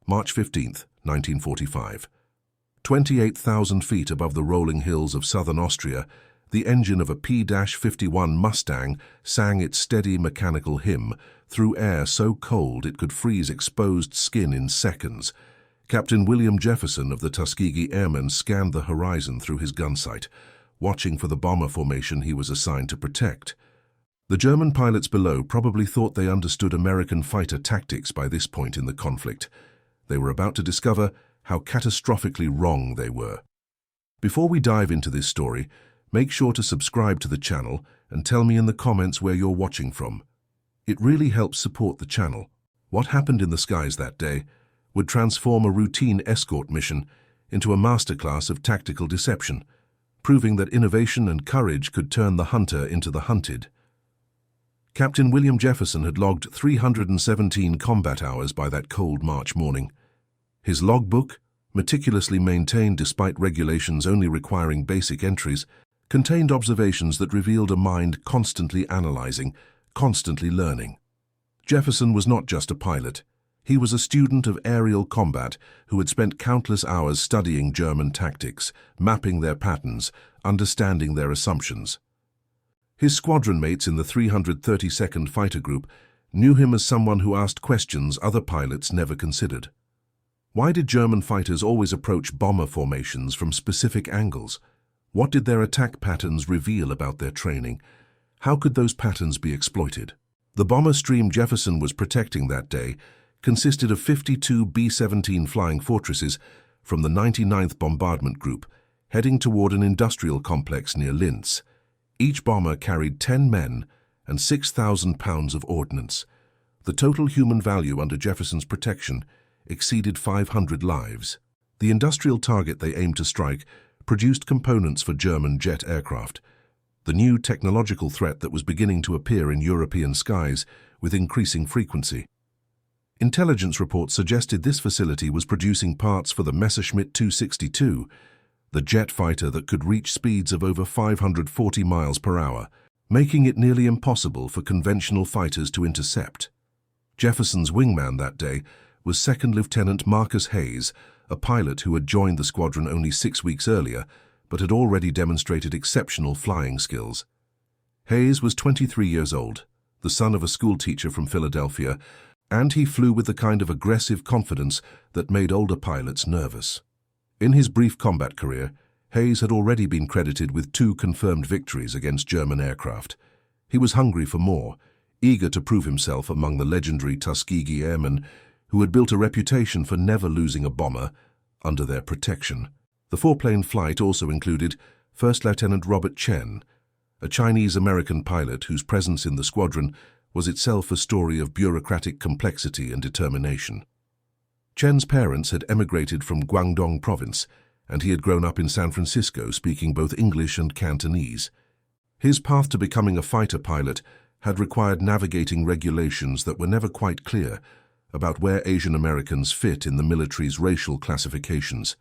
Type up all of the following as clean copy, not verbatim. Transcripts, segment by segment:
March 15, 1945. 28,000 feet above the rolling hills of southern Austria, the engine of a P-51 Mustang sang its steady mechanical hymn through air so cold it could freeze exposed skin in seconds. Captain William Jefferson of the Tuskegee Airmen scanned the horizon through his gun sight, watching for the bomber formation he was assigned to protect. The German pilots below probably thought they understood American fighter tactics by this point in the conflict. They were about to discover how catastrophically wrong they were. Before we dive into this story, make sure to subscribe to the channel and tell me in the comments where you're watching from. It really helps support the channel. What happened in the skies that day would transform a routine escort mission into a masterclass of tactical deception, proving that innovation and courage could turn the hunter into the hunted. Captain William Jefferson had logged 317 combat hours by that cold March morning. His logbook, meticulously maintained despite regulations only requiring basic entries, contained observations that revealed a mind constantly analyzing, constantly learning. Jefferson was not just a pilot. He was a student of aerial combat who had spent countless hours studying German tactics, mapping their patterns, understanding their assumptions. His squadron mates in the 332nd Fighter Group knew him as someone who asked questions other pilots never considered. Why did German fighters always approach bomber formations from specific angles? What did their attack patterns reveal about their training? How could those patterns be exploited? The bomber stream Jefferson was protecting that day consisted of 52 B-17 Flying Fortresses from the 99th Bombardment Group, heading toward an industrial complex near Linz. Each bomber carried 10 men and 6,000 pounds of ordnance. The total human value under Jefferson's protection exceeded 500 lives. The industrial target they aimed to strike produced components for German jet aircraft, the new technological threat that was beginning to appear in European skies with increasing frequency. Intelligence reports suggested this facility was producing parts for the Messerschmitt 262, the jet fighter that could reach speeds of over 540 miles per hour, making it nearly impossible for conventional fighters to intercept. Jefferson's wingman that day was Second Lieutenant Marcus Hayes, a pilot who had joined the squadron only 6 weeks earlier, but had already demonstrated exceptional flying skills. Hayes was 23 years old, the son of a schoolteacher from Philadelphia, and he flew with the kind of aggressive confidence that made older pilots nervous. In his brief combat career, Hayes had already been credited with 2 confirmed victories against German aircraft. He was hungry for more, eager to prove himself among the legendary Tuskegee Airmen who had built a reputation for never losing a bomber under their protection. The 4-plane flight also included First Lieutenant Robert Chen, a Chinese-American pilot whose presence in the squadron was itself a story of bureaucratic complexity and determination. Chen's parents had emigrated from Guangdong province, and he had grown up in San Francisco speaking both English and Cantonese. His path to becoming a fighter pilot had required navigating regulations that were never quite clear about where Asian Americans fit in the military's racial classifications.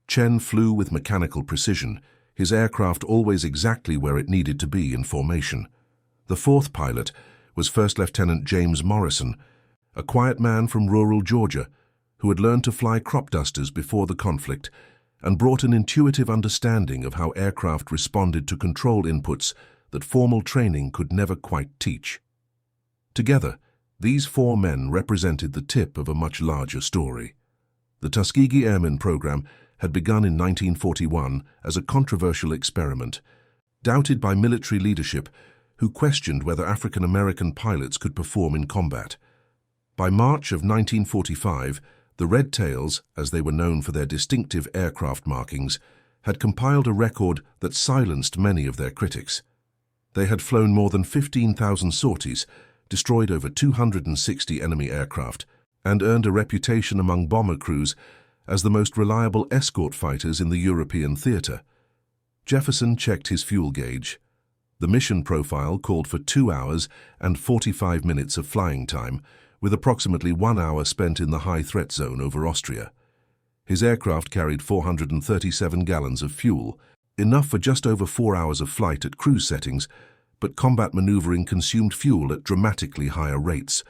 Chen flew with mechanical precision, his aircraft always exactly where it needed to be in formation. The 4th pilot was First Lieutenant James Morrison, a quiet man from rural Georgia who had learned to fly crop dusters before the conflict and brought an intuitive understanding of how aircraft responded to control inputs that formal training could never quite teach. Together, these 4 men represented the tip of a much larger story. The Tuskegee Airman program had begun in 1941 as a controversial experiment, doubted by military leadership who questioned whether African American pilots could perform in combat. By March of 1945, the Red Tails, as they were known for their distinctive aircraft markings, had compiled a record that silenced many of their critics. They had flown more than 15,000 sorties, destroyed over 260 enemy aircraft, and earned a reputation among bomber crews as the most reliable escort fighters in the European theater. Jefferson checked his fuel gauge. The mission profile called for 2 hours and 45 minutes of flying time, with approximately 1 hour spent in the high-threat zone over Austria. His aircraft carried 437 gallons of fuel, enough for just over 4 hours of flight at cruise settings, but combat maneuvering consumed fuel at dramatically higher rates.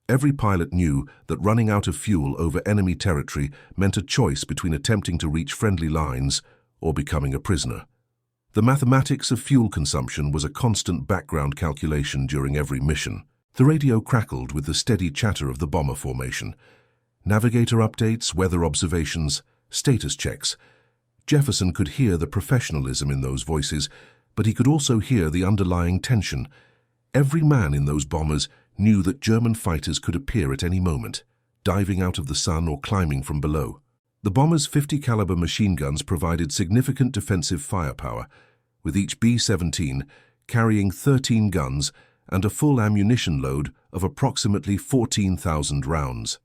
Every pilot knew that running out of fuel over enemy territory meant a choice between attempting to reach friendly lines or becoming a prisoner. The mathematics of fuel consumption was a constant background calculation during every mission. The radio crackled with the steady chatter of the bomber formation. Navigator updates, weather observations, status checks. Jefferson could hear the professionalism in those voices, but he could also hear the underlying tension. Every man in those bombers knew that German fighters could appear at any moment, diving out of the sun or climbing from below. The bombers' 50-caliber machine guns provided significant defensive firepower, with each B-17 carrying 13 guns and a full ammunition load of approximately 14,000 rounds.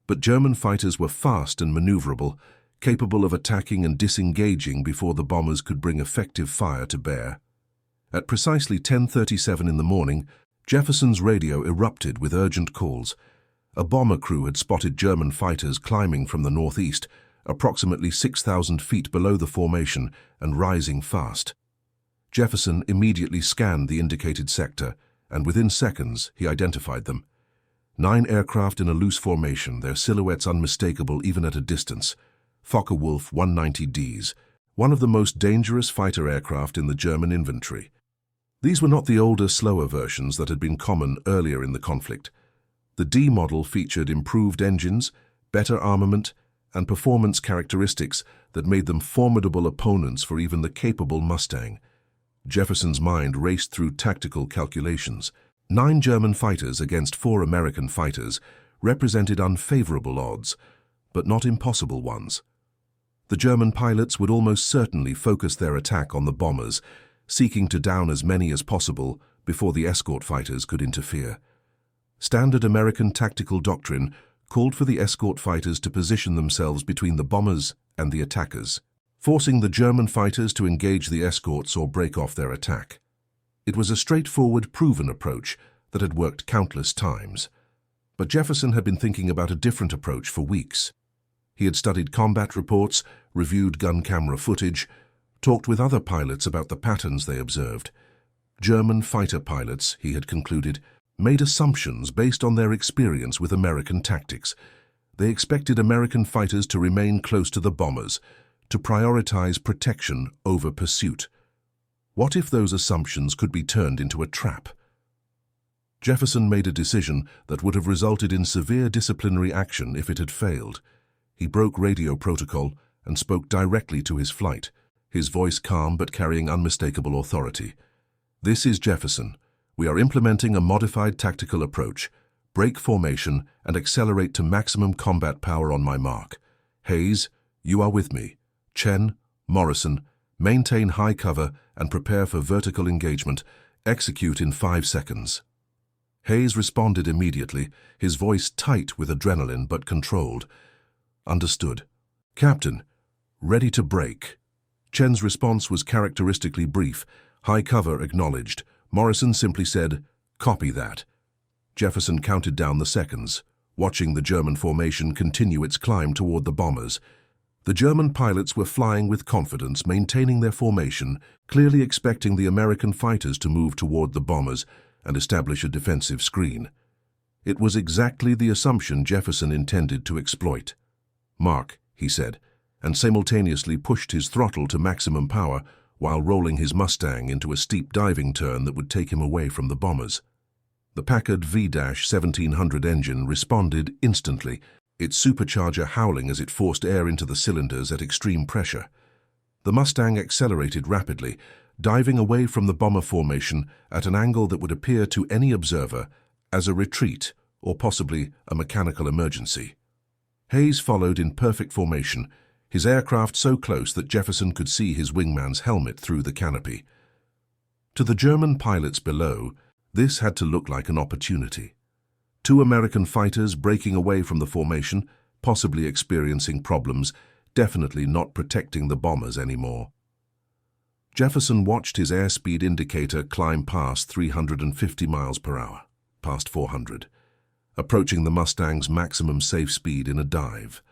But German fighters were fast and maneuverable, capable of attacking and disengaging before the bombers could bring effective fire to bear. At precisely 10:37 in the morning, Jefferson's radio erupted with urgent calls. A bomber crew had spotted German fighters climbing from the northeast, approximately 6,000 feet below the formation and rising fast. Jefferson immediately scanned the indicated sector, and within seconds he identified them. 9 aircraft in a loose formation, their silhouettes unmistakable even at a distance. Focke-Wulf 190Ds, one of the most dangerous fighter aircraft in the German inventory. These were not the older, slower versions that had been common earlier in the conflict. The D model featured improved engines, better armament, and performance characteristics that made them formidable opponents for even the capable Mustang. Jefferson's mind raced through tactical calculations. 9 German fighters against 4 American fighters represented unfavorable odds, but not impossible ones. The German pilots would almost certainly focus their attack on the bombers, seeking to down as many as possible before the escort fighters could interfere. Standard American tactical doctrine called for the escort fighters to position themselves between the bombers and the attackers, forcing the German fighters to engage the escorts or break off their attack. It was a straightforward, proven approach that had worked countless times. But Jefferson had been thinking about a different approach for weeks. He had studied combat reports, reviewed gun camera footage, talked with other pilots about the patterns they observed. German fighter pilots, he had concluded, made assumptions based on their experience with American tactics. They expected American fighters to remain close to the bombers, to prioritize protection over pursuit. What if those assumptions could be turned into a trap? Jefferson made a decision that would have resulted in severe disciplinary action if it had failed. He broke radio protocol and spoke directly to his flight, his voice calm but carrying unmistakable authority. "This is Jefferson. We are implementing a modified tactical approach. Break formation and accelerate to maximum combat power on my mark. Hayes, you are with me. Chen, Morrison, maintain high cover and prepare for vertical engagement. Execute in 5 seconds. Hayes responded immediately, his voice tight with adrenaline but controlled. "Understood. Captain, ready to break." Chen's response was characteristically brief. High cover acknowledged. Morrison simply said, "Copy that." Jefferson counted down the seconds, watching the German formation continue its climb toward the bombers. The German pilots were flying with confidence, maintaining their formation, clearly expecting the American fighters to move toward the bombers and establish a defensive screen. It was exactly the assumption Jefferson intended to exploit. "Mark," he said, and simultaneously pushed his throttle to maximum power while rolling his Mustang into a steep diving turn that would take him away from the bombers. The Packard V-1700 engine responded instantly, its supercharger howling as it forced air into the cylinders at extreme pressure. The Mustang accelerated rapidly, diving away from the bomber formation at an angle that would appear to any observer as a retreat or possibly a mechanical emergency. Hayes followed in perfect formation, his aircraft so close that Jefferson could see his wingman's helmet through the canopy. To the German pilots below, this had to look like an opportunity. 2 American fighters breaking away from the formation, possibly experiencing problems, definitely not protecting the bombers anymore. Jefferson watched his airspeed indicator climb past 350 miles per hour, past 400, approaching the Mustang's maximum safe speed in a dive.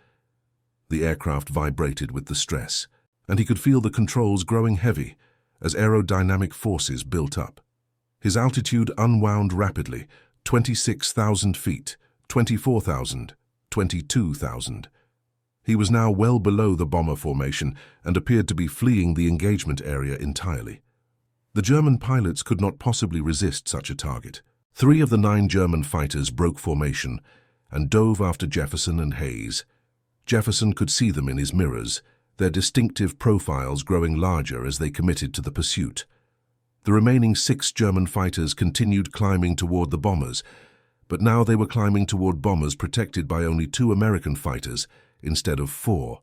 The aircraft vibrated with the stress, and he could feel the controls growing heavy as aerodynamic forces built up. His altitude unwound rapidly, 26,000 feet, 24,000, 22,000. He was now well below the bomber formation and appeared to be fleeing the engagement area entirely. The German pilots could not possibly resist such a target. 3 of the 9 German fighters broke formation and dove after Jefferson and Hayes. Jefferson could see them in his mirrors, their distinctive profiles growing larger as they committed to the pursuit. The remaining 6 German fighters continued climbing toward the bombers, but now they were climbing toward bombers protected by only 2 American fighters instead of 4.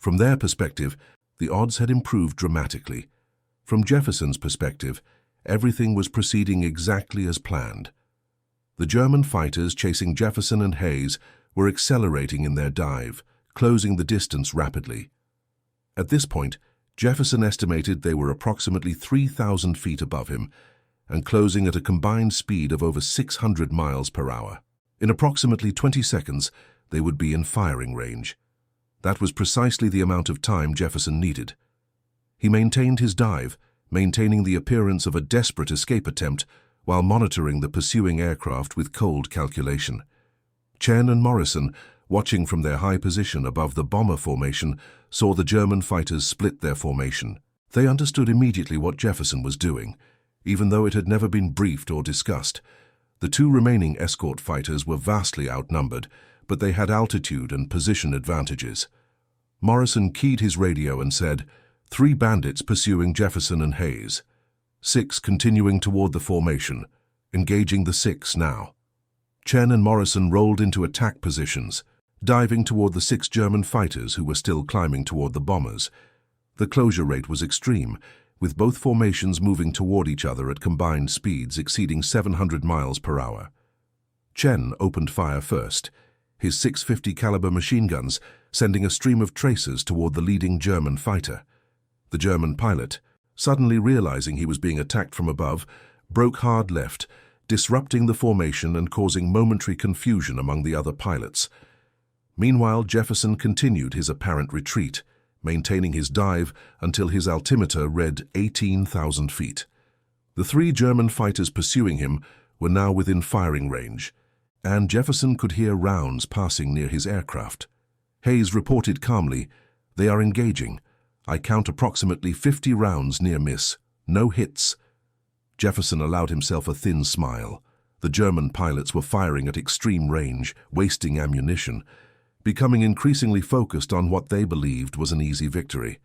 From their perspective, the odds had improved dramatically. From Jefferson's perspective, everything was proceeding exactly as planned. The German fighters chasing Jefferson and Hayes were accelerating in their dive, closing the distance rapidly. At this point, Jefferson estimated they were approximately 3,000 feet above him and closing at a combined speed of over 600 miles per hour. In approximately 20 seconds, they would be in firing range. That was precisely the amount of time Jefferson needed. He maintained his dive, maintaining the appearance of a desperate escape attempt while monitoring the pursuing aircraft with cold calculation. Chen and Morrison, watching from their high position above the bomber formation, saw the German fighters split their formation. They understood immediately what Jefferson was doing, even though it had never been briefed or discussed. The 2 remaining escort fighters were vastly outnumbered, but they had altitude and position advantages. Morrison keyed his radio and said, 3 bandits pursuing Jefferson and Hayes. 6 continuing toward the formation, engaging the 6 now. Chen and Morrison rolled into attack positions, diving toward the 6 German fighters who were still climbing toward the bombers. The closure rate was extreme, with both formations moving toward each other at combined speeds exceeding 700 miles per hour. Chen opened fire first, his 650 caliber machine guns sending a stream of tracers toward the leading German fighter. The German pilot, suddenly realizing he was being attacked from above, broke hard left, disrupting the formation and causing momentary confusion among the other pilots. Meanwhile, Jefferson continued his apparent retreat, maintaining his dive until his altimeter read 18,000 feet. The 3 German fighters pursuing him were now within firing range, and Jefferson could hear rounds passing near his aircraft. Hayes reported calmly, "They are engaging. I count approximately 50 rounds near miss. No hits." Jefferson allowed himself a thin smile. The German pilots were firing at extreme range, wasting ammunition, becoming increasingly focused on what they believed was an easy victory.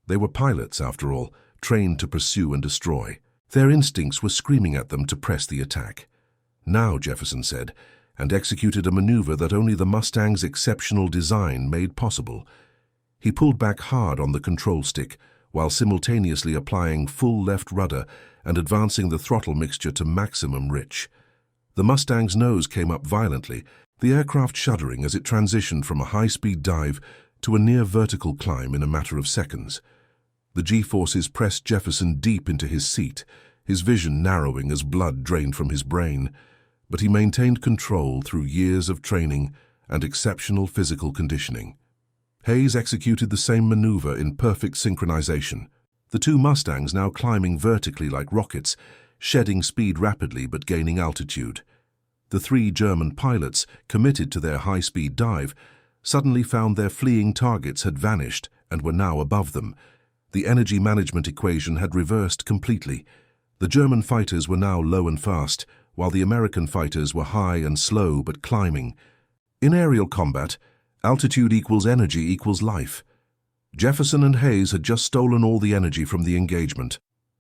They were pilots, after all, trained to pursue and destroy. Their instincts were screaming at them to press the attack. "Now," Jefferson said, and executed a maneuver that only the Mustang's exceptional design made possible. He pulled back hard on the control stick, while simultaneously applying full left rudder and advancing the throttle mixture to maximum rich. The Mustang's nose came up violently, the aircraft shuddering as it transitioned from a high-speed dive to a near-vertical climb in a matter of seconds. The G-forces pressed Jefferson deep into his seat, his vision narrowing as blood drained from his brain, but he maintained control through years of training and exceptional physical conditioning. Hayes executed the same maneuver in perfect synchronization, the 2 Mustangs now climbing vertically like rockets, shedding speed rapidly but gaining altitude. The 3 German pilots, committed to their high-speed dive, suddenly found their fleeing targets had vanished and were now above them. The energy management equation had reversed completely. The German fighters were now low and fast, while the American fighters were high and slow but climbing. In aerial combat, altitude equals energy equals life. Jefferson and Hayes had just stolen all the energy from the engagement.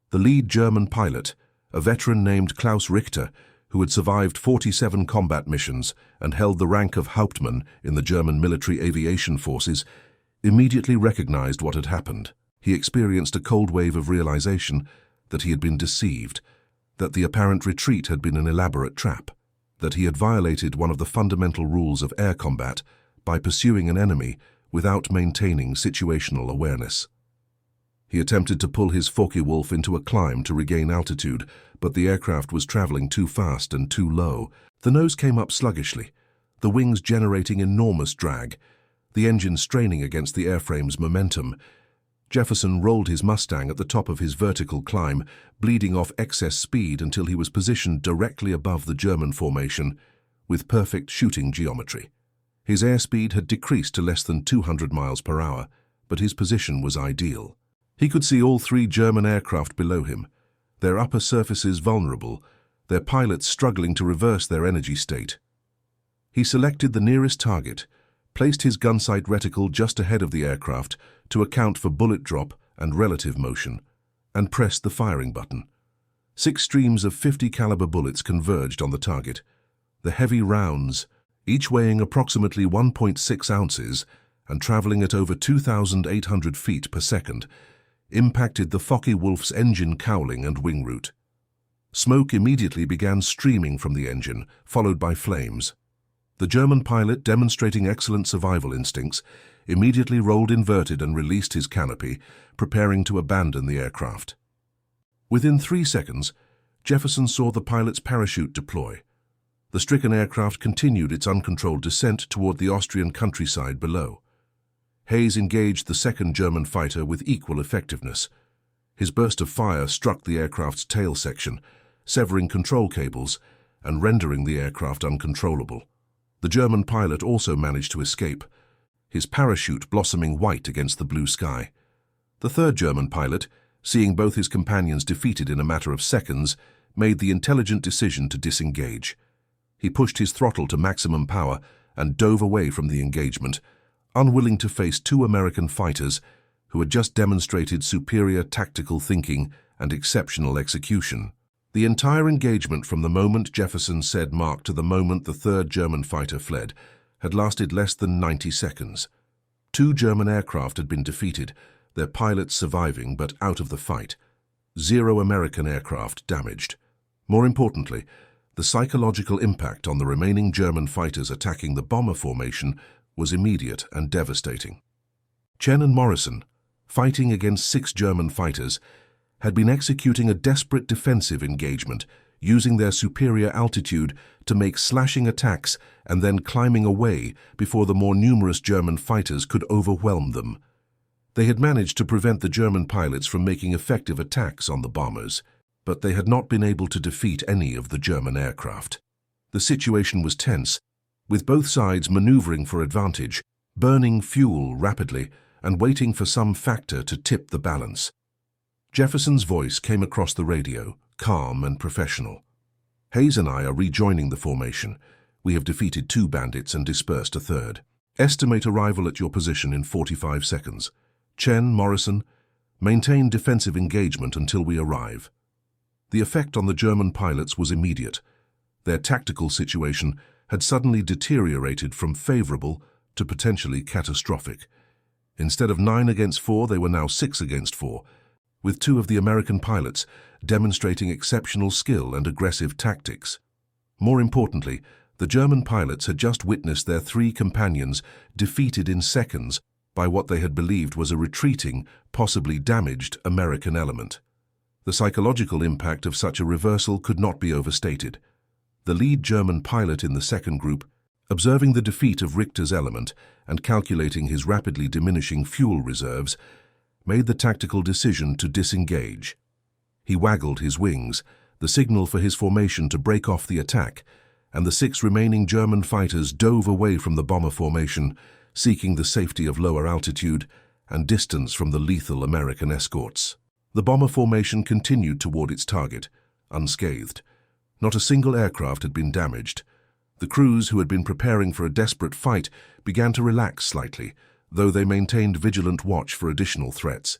The lead German pilot, a veteran named Klaus Richter, who had survived 47 combat missions and held the rank of Hauptmann in the German military aviation forces, immediately recognized what had happened. He experienced a cold wave of realization that he had been deceived, that the apparent retreat had been an elaborate trap, that he had violated one of the fundamental rules of air combat by pursuing an enemy without maintaining situational awareness. He attempted to pull his Focke-Wulf into a climb to regain altitude, but the aircraft was traveling too fast and too low. The nose came up sluggishly, the wings generating enormous drag, the engine straining against the airframe's momentum. Jefferson rolled his Mustang at the top of his vertical climb, bleeding off excess speed until he was positioned directly above the German formation, with perfect shooting geometry. His airspeed had decreased to less than 200 miles per hour, but his position was ideal. He could see all three German aircraft below him, their upper surfaces vulnerable, their pilots struggling to reverse their energy state. He selected the nearest target, placed his gunsight reticle just ahead of the aircraft to account for bullet drop and relative motion, and pressed the firing button. 6 streams of 50 caliber bullets converged on the target. The heavy rounds, each weighing approximately 1.6 ounces and traveling at over 2,800 feet per second, impacted the Focke-Wulf's engine cowling and wing root. Smoke immediately began streaming from the engine, followed by flames. The German pilot, demonstrating excellent survival instincts, immediately rolled inverted and released his canopy, preparing to abandon the aircraft. Within 3 seconds, Jefferson saw the pilot's parachute deploy. The stricken aircraft continued its uncontrolled descent toward the Austrian countryside below. Hayes engaged the second German fighter with equal effectiveness. His burst of fire struck the aircraft's tail section, severing control cables and rendering the aircraft uncontrollable. The German pilot also managed to escape, his parachute blossoming white against the blue sky. The third German pilot, seeing both his companions defeated in a matter of seconds, made the intelligent decision to disengage. He pushed his throttle to maximum power and dove away from the engagement, unwilling to face 2 American fighters who had just demonstrated superior tactical thinking and exceptional execution. The entire engagement from the moment Jefferson said mark to the moment the third German fighter fled had lasted less than 90 seconds. 2 German aircraft had been defeated, their pilots surviving but out of the fight. 0 American aircraft damaged. More importantly, the psychological impact on the remaining German fighters attacking the bomber formation was immediate and devastating. Chen and Morrison, fighting against 6 German fighters, had been executing a desperate defensive engagement, using their superior altitude to make slashing attacks and then climbing away before the more numerous German fighters could overwhelm them. They had managed to prevent the German pilots from making effective attacks on the bombers, but they had not been able to defeat any of the German aircraft. The situation was tense, with both sides maneuvering for advantage, burning fuel rapidly and waiting for some factor to tip the balance. Jefferson's voice came across the radio, calm and professional. Hayes and I are rejoining the formation. We have defeated 2 bandits and dispersed a third. Estimate arrival at your position in 45 seconds. Chen, Morrison, maintain defensive engagement until we arrive. The effect on the German pilots was immediate. Their tactical situation had suddenly deteriorated from favorable to potentially catastrophic. Instead of 9 against 4, they were now 6 against 4, with 2 of the American pilots demonstrating exceptional skill and aggressive tactics. More importantly, the German pilots had just witnessed their 3 companions defeated in seconds by what they had believed was a retreating, possibly damaged American element. The psychological impact of such a reversal could not be overstated. The lead German pilot in the second group, observing the defeat of Richter's element and calculating his rapidly diminishing fuel reserves, made the tactical decision to disengage. He waggled his wings, the signal for his formation to break off the attack, and the 6 remaining German fighters dove away from the bomber formation, seeking the safety of lower altitude and distance from the lethal American escorts. The bomber formation continued toward its target, unscathed. Not a single aircraft had been damaged. The crews, who had been preparing for a desperate fight, began to relax slightly, though they maintained vigilant watch for additional threats.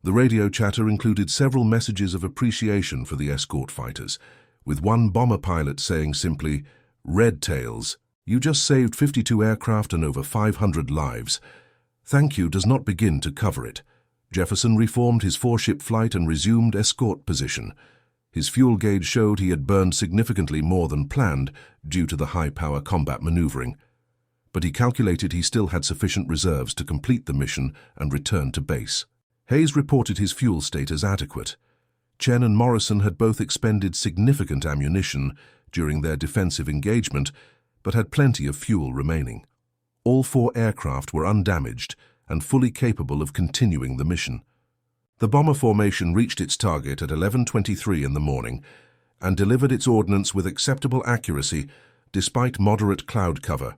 The radio chatter included several messages of appreciation for the escort fighters, with one bomber pilot saying simply, "Red Tails, you just saved 52 aircraft and over 500 lives. Thank you does not begin to cover it." Jefferson reformed his 4-ship flight and resumed escort position. His fuel gauge showed he had burned significantly more than planned due to the high-power combat maneuvering, but he calculated he still had sufficient reserves to complete the mission and return to base. Hayes reported his fuel state as adequate. Chen and Morrison had both expended significant ammunition during their defensive engagement, but had plenty of fuel remaining. All 4 aircraft were undamaged and fully capable of continuing the mission. The bomber formation reached its target at 11:23 in the morning and delivered its ordnance with acceptable accuracy despite moderate cloud cover.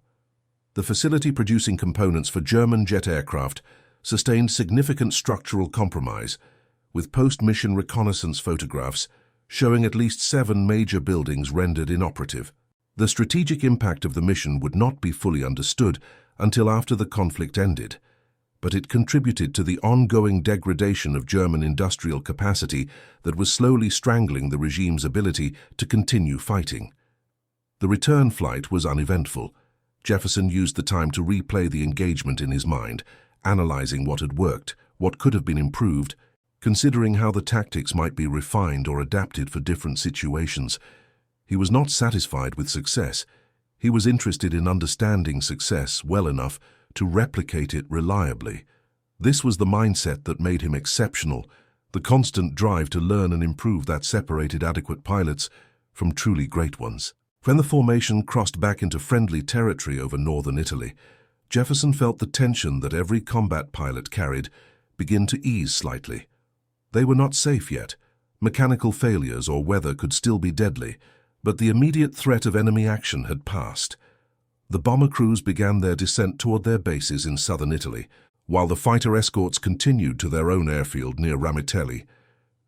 The facility producing components for German jet aircraft sustained significant structural compromise, with post-mission reconnaissance photographs showing at least 7 major buildings rendered inoperative. The strategic impact of the mission would not be fully understood until after the conflict ended, but it contributed to the ongoing degradation of German industrial capacity that was slowly strangling the regime's ability to continue fighting. The return flight was uneventful. Jefferson used the time to replay the engagement in his mind, analyzing what had worked, what could have been improved, considering how the tactics might be refined or adapted for different situations. He was not satisfied with success. He was interested in understanding success well enough to replicate it reliably. This was the mindset that made him exceptional, the constant drive to learn and improve that separated adequate pilots from truly great ones. When the formation crossed back into friendly territory over northern Italy, Jefferson felt the tension that every combat pilot carried begin to ease slightly. They were not safe yet. Mechanical failures or weather could still be deadly, but the immediate threat of enemy action had passed. The bomber crews began their descent toward their bases in southern Italy, while the fighter escorts continued to their own airfield near Ramitelli.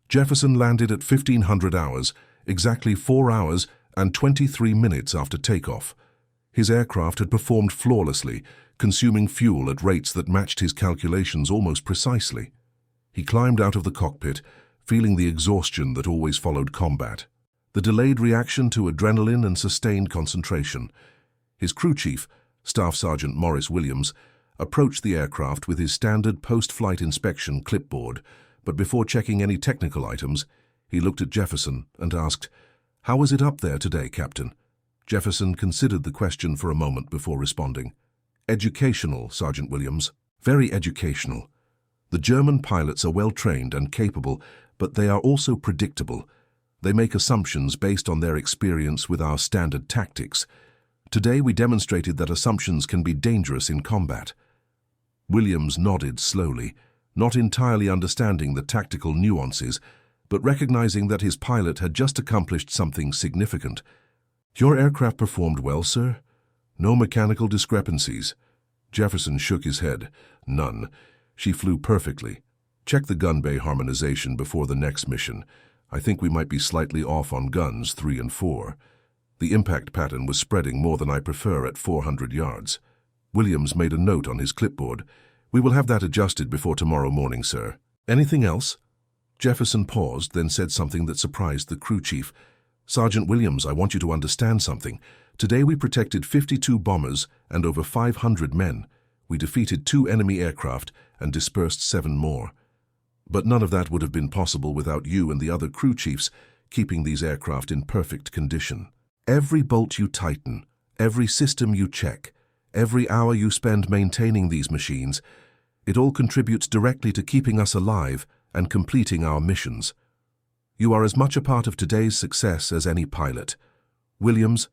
Jefferson landed at 1500 hours, exactly 4 hours and 23 minutes after takeoff. His aircraft had performed flawlessly, consuming fuel at rates that matched his calculations almost precisely. He climbed out of the cockpit, feeling the exhaustion that always followed combat, the delayed reaction to adrenaline and sustained concentration. His crew chief, Staff Sergeant Maurice Williams, approached the aircraft with his standard post-flight inspection clipboard, but before checking any technical items, he looked at Jefferson and asked, "How was it up there today, Captain?" Jefferson considered the question for a moment before responding. "Educational, Sergeant Williams. Very educational. The German pilots are well trained and capable, but they are also predictable. They make assumptions based on their experience with our standard tactics. Today we demonstrated that assumptions can be dangerous in combat." Williams nodded slowly, not entirely understanding the tactical nuances, but recognizing that his pilot had just accomplished something significant. "Your aircraft performed well, sir? No mechanical discrepancies?" Jefferson shook his head. "None. She flew perfectly. Check the gun bay harmonization before the next mission. I think we might be slightly off on guns 3 and 4. The impact pattern was spreading more than I prefer at 400 yards. Williams made a note on his clipboard. "We will have that adjusted before tomorrow morning, sir. Anything else?" Jefferson paused, then said something that surprised the crew chief. "Sergeant Williams, I want you to understand something. Today we protected 52 bombers and over 500 men. We defeated 2 enemy aircraft and dispersed 7 more. But none of that would have been possible without you and the other crew chiefs keeping these aircraft in perfect condition. Every bolt you tighten, every system you check, every hour you spend maintaining these machines, it all contributes directly to keeping us alive and completing our missions. You are as much a part of today's success as any pilot." Williams,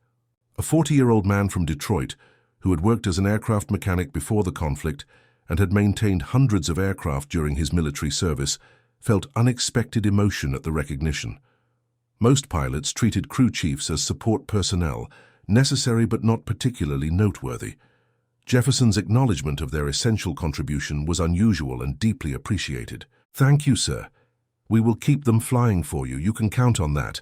a 40-year-old man from Detroit who had worked as an aircraft mechanic before the conflict and had maintained hundreds of aircraft during his military service, felt unexpected emotion at the recognition. Most pilots treated crew chiefs as support personnel, necessary but not particularly noteworthy. Jefferson's acknowledgement of their essential contribution was unusual and deeply appreciated. "Thank you, sir. We will keep them flying for you. You can count on that."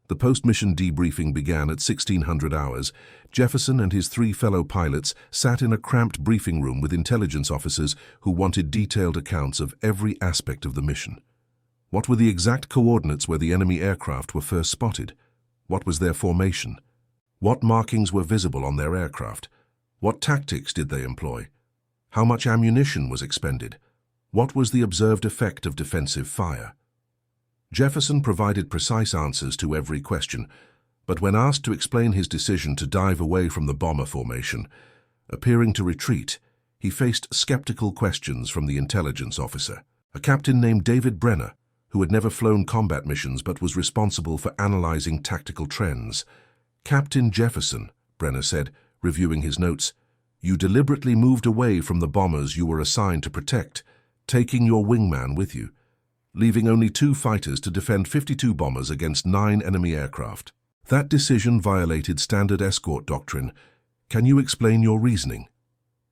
The post-mission debriefing began at 1600 hours. Jefferson and his 3 fellow pilots sat in a cramped briefing room with intelligence officers who wanted detailed accounts of every aspect of the mission. What were the exact coordinates where the enemy aircraft were first spotted? What was their formation? What markings were visible on their aircraft? What tactics did they employ? How much ammunition was expended? What was the observed effect of defensive fire? Jefferson provided precise answers to every question, but when asked to explain his decision to dive away from the bomber formation, appearing to retreat, he faced skeptical questions from the intelligence officer, a captain named David Brenner, who had never flown combat missions but was responsible for analyzing tactical trends. "Captain Jefferson," Brenner said, reviewing his notes, "you deliberately moved away from the bombers you were assigned to protect, taking your wingman with you, leaving only 2 fighters to defend 52 bombers against 9 enemy aircraft. That decision violated standard escort doctrine. Can you explain your reasoning?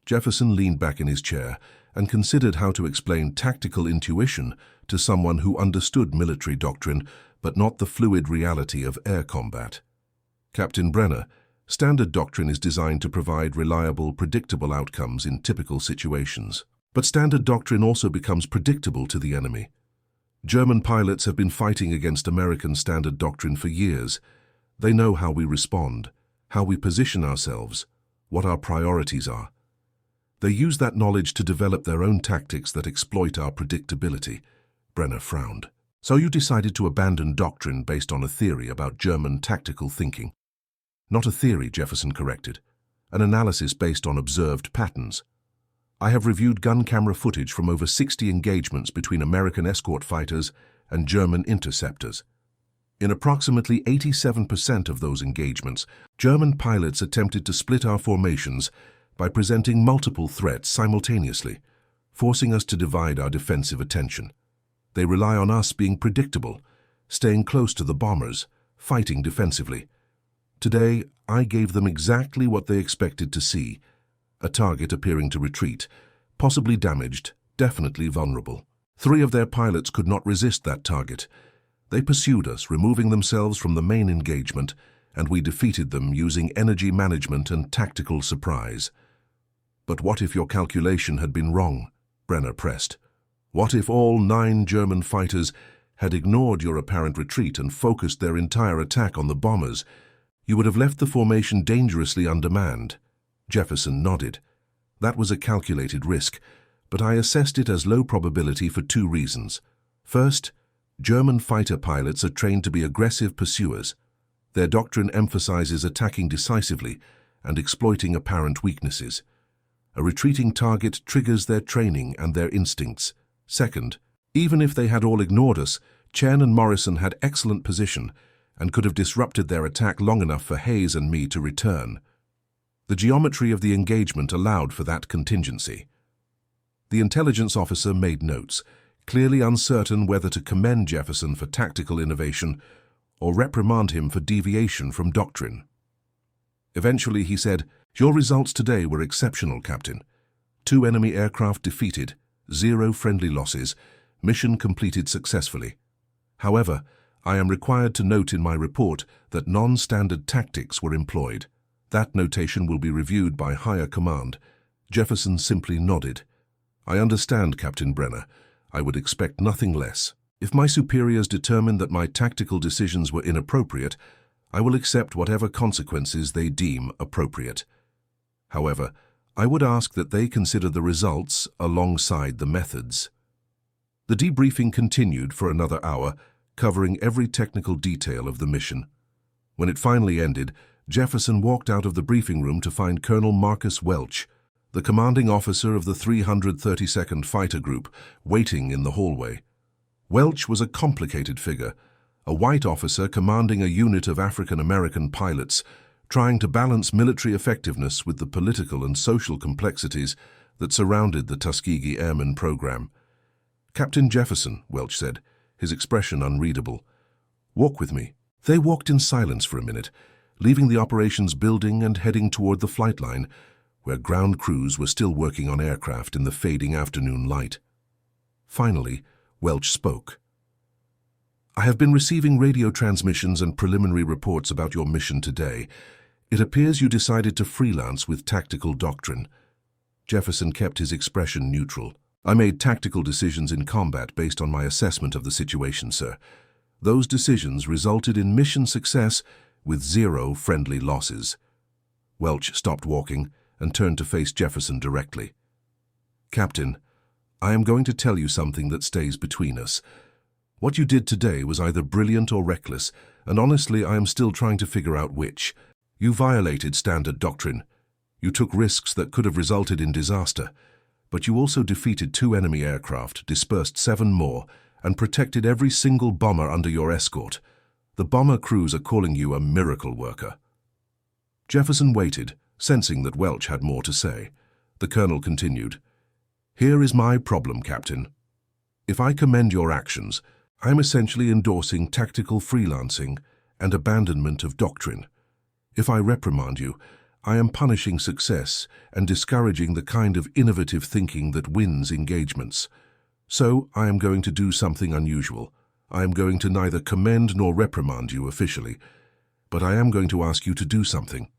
Jefferson leaned back in his chair and considered how to explain tactical intuition to someone who understood military doctrine but not the fluid reality of air combat. Captain Brenner, standard doctrine is designed to provide reliable, predictable outcomes in typical situations. But standard doctrine also becomes predictable to the enemy. German pilots have been fighting against American standard doctrine for years. They know how we respond, how we position ourselves, what our priorities are. They use that knowledge to develop their own tactics that exploit our predictability. Brenner frowned. So you decided to abandon doctrine based on a theory about German tactical thinking. Not a theory, Jefferson corrected. An analysis based on observed patterns. I have reviewed gun camera footage from over 60 engagements between American escort fighters and German interceptors. In approximately 87% of those engagements, German pilots attempted to split our formations by presenting multiple threats simultaneously, forcing us to divide our defensive attention. They rely on us being predictable, staying close to the bombers, fighting defensively. Today, I gave them exactly what they expected to see: a target appearing to retreat, possibly damaged, definitely vulnerable. 3 of their pilots could not resist that target. They pursued us, removing themselves from the main engagement, and we defeated them using energy management and tactical surprise. But what if your calculation had been wrong? Brenner pressed. What if all 9 German fighters had ignored your apparent retreat and focused their entire attack on the bombers? You would have left the formation dangerously undermanned. Jefferson nodded. That was a calculated risk, but I assessed it as low probability for 2 reasons. First, German fighter pilots are trained to be aggressive pursuers. Their doctrine emphasizes attacking decisively and exploiting apparent weaknesses. A retreating target triggers their training and their instincts. Second, even if they had all ignored us, Chen and Morrison had excellent position and could have disrupted their attack long enough for Hayes and me to return. The geometry of the engagement allowed for that contingency. The intelligence officer made notes, clearly uncertain whether to commend Jefferson for tactical innovation or reprimand him for deviation from doctrine. Eventually he said, "Your results today were exceptional, Captain. 2 enemy aircraft defeated, 0 friendly losses, mission completed successfully. However, I am required to note in my report that non-standard tactics were employed. That notation will be reviewed by higher command." Jefferson simply nodded. "I understand, Captain Brenner. I would expect nothing less. If my superiors determine that my tactical decisions were inappropriate, I will accept whatever consequences they deem appropriate. However, I would ask that they consider the results alongside the methods." The debriefing continued for another hour, covering every technical detail of the mission. When it finally ended, Jefferson walked out of the briefing room to find Colonel Marcus Welch, the commanding officer of the 332nd Fighter Group, waiting in the hallway. Welch was a complicated figure, a white officer commanding a unit of African-American pilots, trying to balance military effectiveness with the political and social complexities that surrounded the Tuskegee Airman program. "Captain Jefferson," Welch said, his expression unreadable. "Walk with me." They walked in silence for a minute, leaving the operations building and heading toward the flight line, where ground crews were still working on aircraft in the fading afternoon light. Finally, Welch spoke. "I have been receiving radio transmissions and preliminary reports about your mission today. It appears you decided to freelance with tactical doctrine." Jefferson kept his expression neutral. "I made tactical decisions in combat based on my assessment of the situation, sir. Those decisions resulted in mission success with 0 friendly losses." Welch stopped walking and turned to face Jefferson directly. "Captain, I am going to tell you something that stays between us. What you did today was either brilliant or reckless, and honestly I am still trying to figure out which. You violated standard doctrine. You took risks that could have resulted in disaster, but you also defeated 2 enemy aircraft, dispersed 7 more, and protected every single bomber under your escort. The bomber crews are calling you a miracle worker." Jefferson waited, sensing that Welch had more to say. The colonel continued, "Here is my problem, Captain. If I commend your actions, I am essentially endorsing tactical freelancing and abandonment of doctrine. If I reprimand you, I am punishing success and discouraging the kind of innovative thinking that wins engagements. So I am going to do something unusual. I am going to neither commend nor reprimand you officially, but I am going to ask you to do something.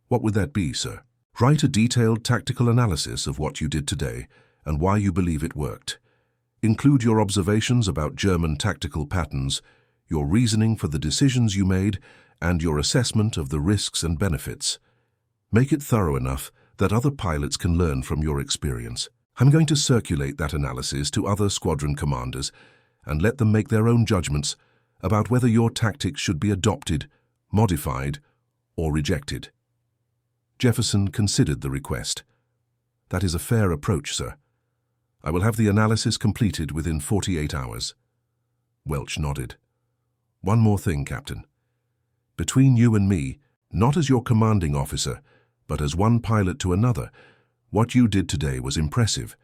What would that be, sir? Write a detailed tactical analysis of what you did today and why you believe it worked. Include your observations about German tactical patterns, your reasoning for the decisions you made, and your assessment of the risks and benefits. Make it thorough enough that other pilots can learn from your experience. I'm going to circulate that analysis to other squadron commanders and let them make their own judgments about whether your tactics should be adopted, modified, or rejected. Jefferson considered the request. That is a fair approach, sir. I will have the analysis completed within 48 hours. Welch nodded. One more thing, Captain. Between you and me, not as your commanding officer, but as one pilot to another, what you did today was impressive.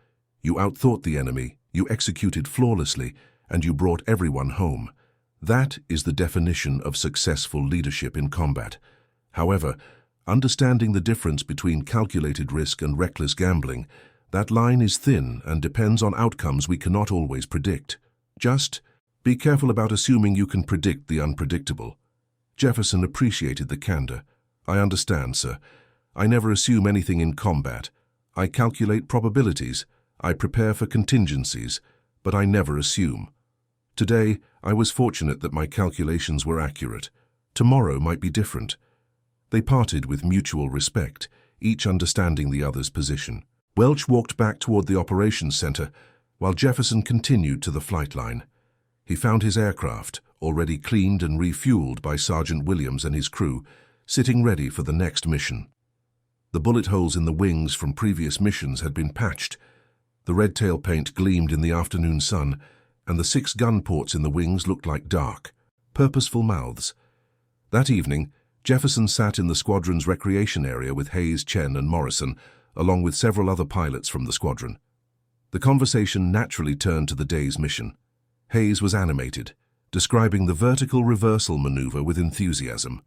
You outthought the enemy, you executed flawlessly, and you brought everyone home. That is the definition of successful leadership in combat. However, understanding the difference between calculated risk and reckless gambling, that line is thin and depends on outcomes we cannot always predict. Just be careful about assuming you can predict the unpredictable. Jefferson appreciated the candor. I understand, sir. I never assume anything in combat. I calculate probabilities. I prepare for contingencies, but I never assume. Today, I was fortunate that my calculations were accurate. Tomorrow might be different. They parted with mutual respect, each understanding the other's position. Welch walked back toward the operations center, while Jefferson continued to the flight line. He found his aircraft, already cleaned and refueled by Sergeant Williams and his crew, sitting ready for the next mission. The bullet holes in the wings from previous missions had been patched. The red tail paint gleamed in the afternoon sun, and the 6 gun ports in the wings looked like dark, purposeful mouths. That evening, Jefferson sat in the squadron's recreation area with Hayes, Chen, and Morrison, along with several other pilots from the squadron. The conversation naturally turned to the day's mission. Hayes was animated, describing the vertical reversal maneuver with enthusiasm.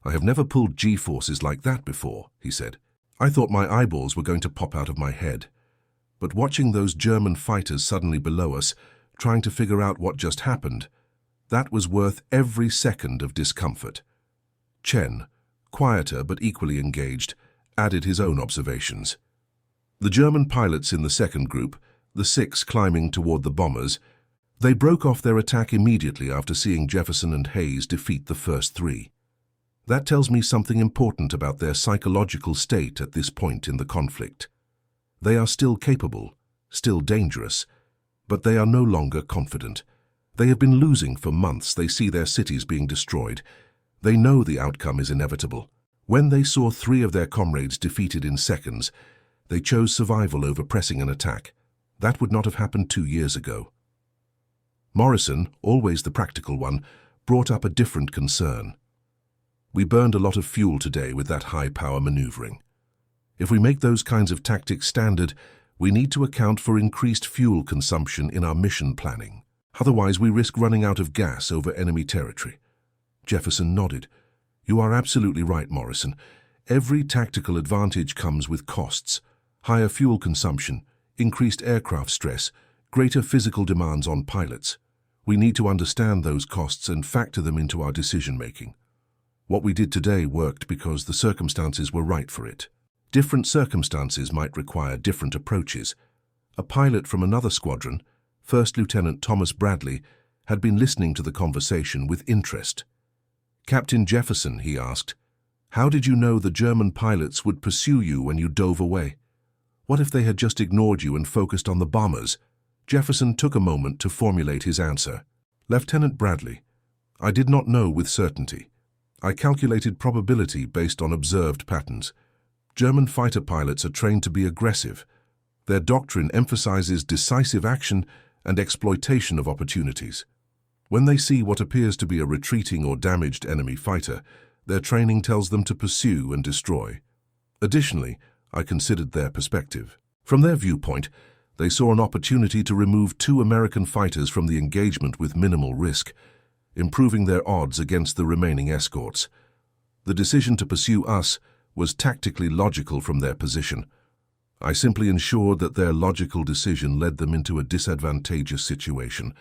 I have never pulled G-forces like that before, he said. I thought my eyeballs were going to pop out of my head. But watching those German fighters suddenly below us, trying to figure out what just happened, that was worth every second of discomfort. Chen, quieter but equally engaged, added his own observations. The German pilots in the second group, the 6 climbing toward the bombers, they broke off their attack immediately after seeing Jefferson and Hayes defeat the first 3. That tells me something important about their psychological state at this point in the conflict. They are still capable, still dangerous, but they are no longer confident. They have been losing for months. They see their cities being destroyed. They know the outcome is inevitable. When they saw 3 of their comrades defeated in seconds, they chose survival over pressing an attack. That would not have happened 2 years ago. Morrison, always the practical one, brought up a different concern. We burned a lot of fuel today with that high-power maneuvering. If we make those kinds of tactics standard, we need to account for increased fuel consumption in our mission planning. Otherwise, we risk running out of gas over enemy territory. Jefferson nodded. You are absolutely right, Morrison. Every tactical advantage comes with costs. Higher fuel consumption, increased aircraft stress, greater physical demands on pilots. We need to understand those costs and factor them into our decision-making. What we did today worked because the circumstances were right for it. Different circumstances might require different approaches. A pilot from another squadron, First Lieutenant Thomas Bradley, had been listening to the conversation with interest. Captain Jefferson, he asked, how did you know the German pilots would pursue you when you dove away? What if they had just ignored you and focused on the bombers? Jefferson took a moment to formulate his answer. Lieutenant Bradley, I did not know with certainty. I calculated probability based on observed patterns. German fighter pilots are trained to be aggressive. Their doctrine emphasizes decisive action and exploitation of opportunities. When they see what appears to be a retreating or damaged enemy fighter, their training tells them to pursue and destroy. Additionally, I considered their perspective. From their viewpoint, they saw an opportunity to remove 2 American fighters from the engagement with minimal risk. improving their odds against the remaining escorts. The decision to pursue us was tactically logical from their position. I simply ensured that their logical decision led them into a disadvantageous situation.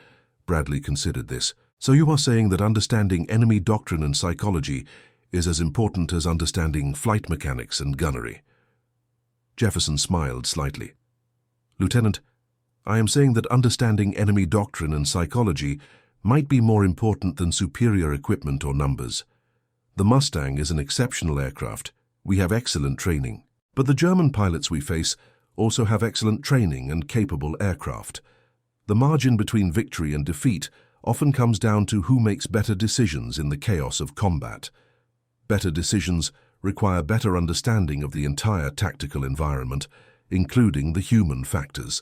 Bradley considered this. So you are saying that understanding enemy doctrine and psychology is as important as understanding flight mechanics and gunnery? Jefferson smiled slightly. Lieutenant, I am saying that understanding enemy doctrine and psychology might be more important than superior equipment or numbers. The Mustang is an exceptional aircraft. We have excellent training. But the German pilots we face also have excellent training and capable aircraft. The margin between victory and defeat often comes down to who makes better decisions in the chaos of combat. Better decisions require better understanding of the entire tactical environment, including the human factors.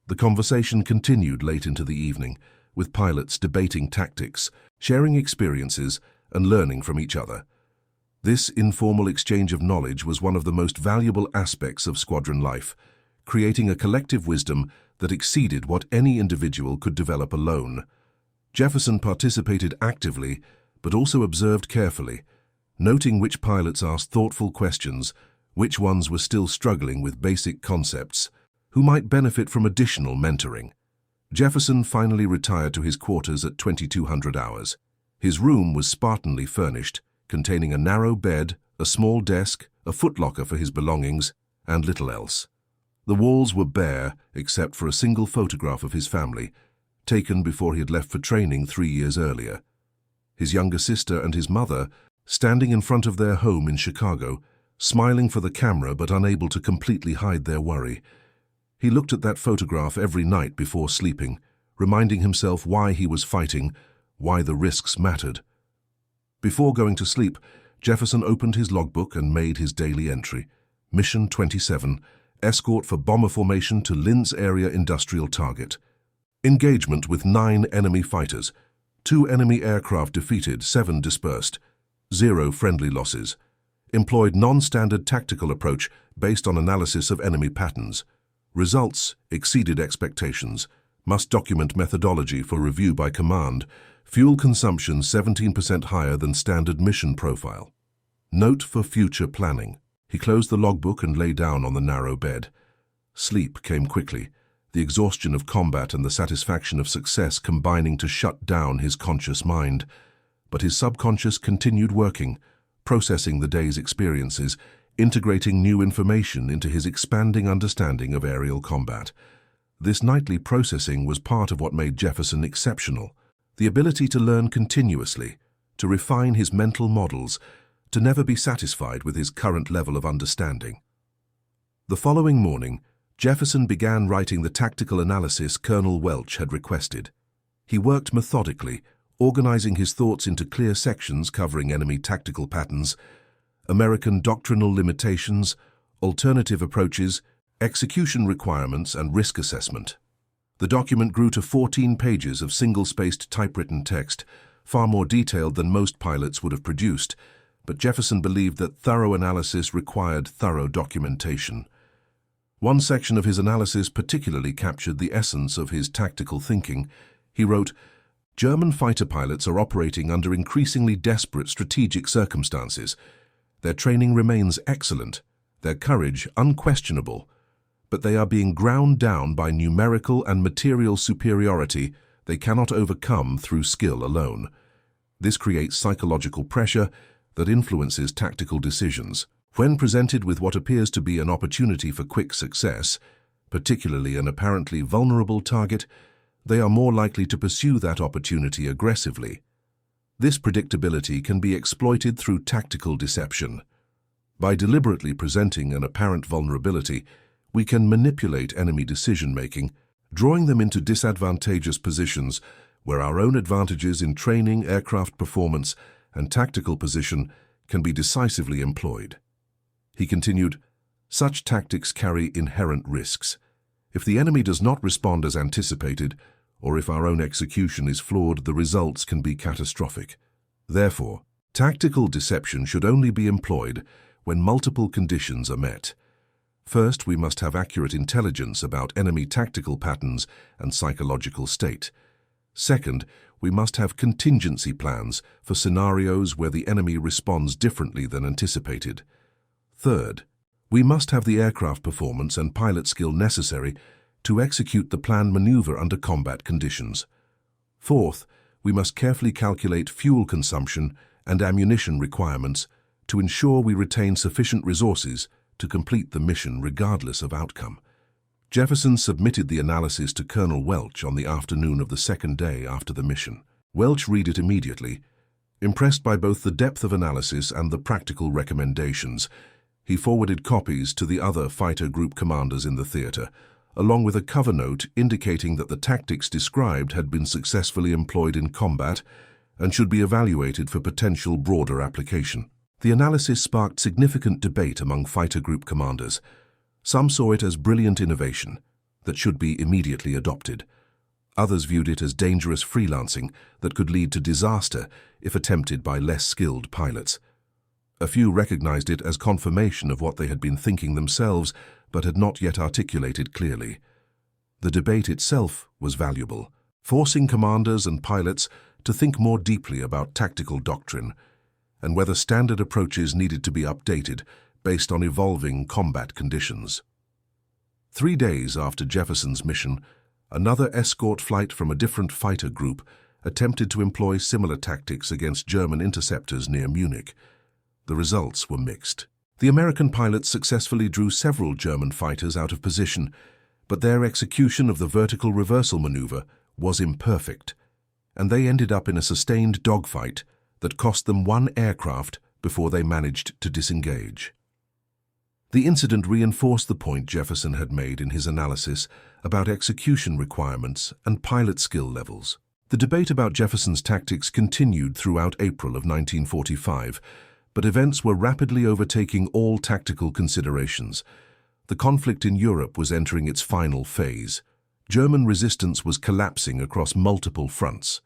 The conversation continued late into the evening, with pilots debating tactics, sharing experiences, and learning from each other. This informal exchange of knowledge was one of the most valuable aspects of squadron life, creating a collective wisdom that exceeded what any individual could develop alone. Jefferson participated actively, but also observed carefully, noting which pilots asked thoughtful questions, which ones were still struggling with basic concepts, who might benefit from additional mentoring. Jefferson finally retired to his quarters at 2200 hours. His room was spartanly furnished, containing a narrow bed, a small desk, a footlocker for his belongings, and little else. The walls were bare, except for a single photograph of his family, taken before he had left for training 3 years earlier. His younger sister and his mother, standing in front of their home in Chicago, smiling for the camera but unable to completely hide their worry. He looked at that photograph every night before sleeping, reminding himself why he was fighting, why the risks mattered. Before going to sleep, Jefferson opened his logbook and made his daily entry. Mission 27, escort for bomber formation to Linz area industrial target. Engagement with 9 enemy fighters. 2 enemy aircraft defeated, 7 dispersed. 0 friendly losses. Employed non-standard tactical approach based on analysis of enemy patterns. Results exceeded expectations. Must document methodology for review by command. Fuel consumption 17% higher than standard mission profile. Note for future planning. He closed the logbook and lay down on the narrow bed. Sleep came quickly, the exhaustion of combat and the satisfaction of success combining to shut down his conscious mind. But his subconscious continued working, processing the day's experiences, integrating new information into his expanding understanding of aerial combat. This nightly processing was part of what made Jefferson exceptional. The ability to learn continuously, to refine his mental models, to never be satisfied with his current level of understanding. The following morning, Jefferson began writing the tactical analysis Colonel Welch had requested. He worked methodically, organizing his thoughts into clear sections covering enemy tactical patterns, American doctrinal limitations, alternative approaches, execution requirements, and risk assessment. The document grew to 14 pages of single-spaced typewritten text, far more detailed than most pilots would have produced, but Jefferson believed that thorough analysis required thorough documentation. One section of his analysis particularly captured the essence of his tactical thinking. He wrote, "German fighter pilots are operating under increasingly desperate strategic circumstances. Their training remains excellent, their courage unquestionable, but they are being ground down by numerical and material superiority they cannot overcome through skill alone. This creates psychological pressure that influences tactical decisions. When presented with what appears to be an opportunity for quick success, particularly an apparently vulnerable target, they are more likely to pursue that opportunity aggressively. This predictability can be exploited through tactical deception. By deliberately presenting an apparent vulnerability, we can manipulate enemy decision-making, drawing them into disadvantageous positions where our own advantages in training, aircraft performance, and tactical position can be decisively employed." He continued, "Such tactics carry inherent risks. If the enemy does not respond as anticipated, or if our own execution is flawed, the results can be catastrophic. Therefore, tactical deception should only be employed when multiple conditions are met. First, we must have accurate intelligence about enemy tactical patterns and psychological state. Second, we must have contingency plans for scenarios where the enemy responds differently than anticipated. Third, we must have the aircraft performance and pilot skill necessary to execute the planned maneuver under combat conditions. Fourth, we must carefully calculate fuel consumption and ammunition requirements to ensure we retain sufficient resources to complete the mission regardless of outcome. Jefferson submitted the analysis to Colonel Welch on the afternoon of the second day after the mission. Welch read it immediately. Impressed by both the depth of analysis and the practical recommendations, he forwarded copies to the other fighter group commanders in the theater, along with a cover note indicating that the tactics described had been successfully employed in combat and should be evaluated for potential broader application. The analysis sparked significant debate among fighter group commanders. Some saw it as brilliant innovation that should be immediately adopted. Others viewed it as dangerous freelancing that could lead to disaster if attempted by less skilled pilots. A few recognized it as confirmation of what they had been thinking themselves but had not yet articulated clearly. The debate itself was valuable, forcing commanders and pilots to think more deeply about tactical doctrine and whether standard approaches needed to be updated based on evolving combat conditions. 3 days after Jefferson's mission, another escort flight from a different fighter group attempted to employ similar tactics against German interceptors near Munich. The results were mixed. The American pilots successfully drew several German fighters out of position, but their execution of the vertical reversal maneuver was imperfect, and they ended up in a sustained dogfight that cost them 1 aircraft before they managed to disengage. The incident reinforced the point Jefferson had made in his analysis about execution requirements and pilot skill levels. The debate about Jefferson's tactics continued throughout April of 1945, but events were rapidly overtaking all tactical considerations. The conflict in Europe was entering its final phase. German resistance was collapsing across multiple fronts.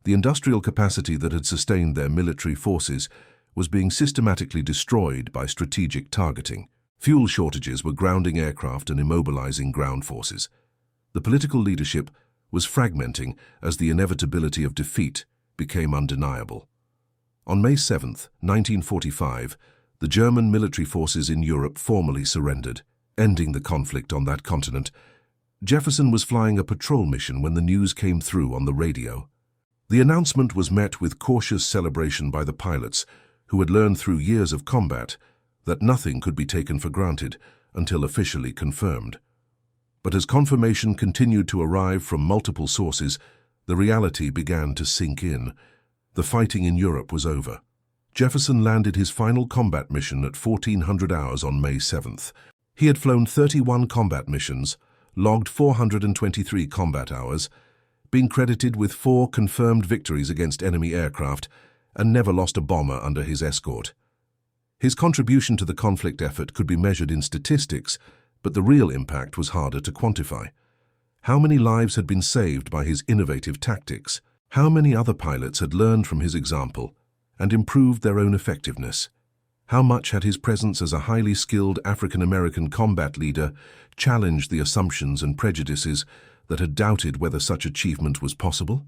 The industrial capacity that had sustained their military forces was being systematically destroyed by strategic targeting. Fuel shortages were grounding aircraft and immobilizing ground forces. The political leadership was fragmenting as the inevitability of defeat became undeniable. On May 7, 1945, the German military forces in Europe formally surrendered, ending the conflict on that continent. Jefferson was flying a patrol mission when the news came through on the radio. The announcement was met with cautious celebration by the pilots, who had learned through years of combat that nothing could be taken for granted until officially confirmed. But as confirmation continued to arrive from multiple sources, the reality began to sink in. The fighting in Europe was over. Jefferson landed his final combat mission at 1400 hours on May 7th. He had flown 31 combat missions, logged 423 combat hours, been credited with 4 confirmed victories against enemy aircraft, and never lost a bomber under his escort. His contribution to the conflict effort could be measured in statistics, but the real impact was harder to quantify. How many lives had been saved by his innovative tactics? How many other pilots had learned from his example and improved their own effectiveness? How much had his presence as a highly skilled African-American combat leader challenged the assumptions and prejudices that had doubted whether such achievement was possible?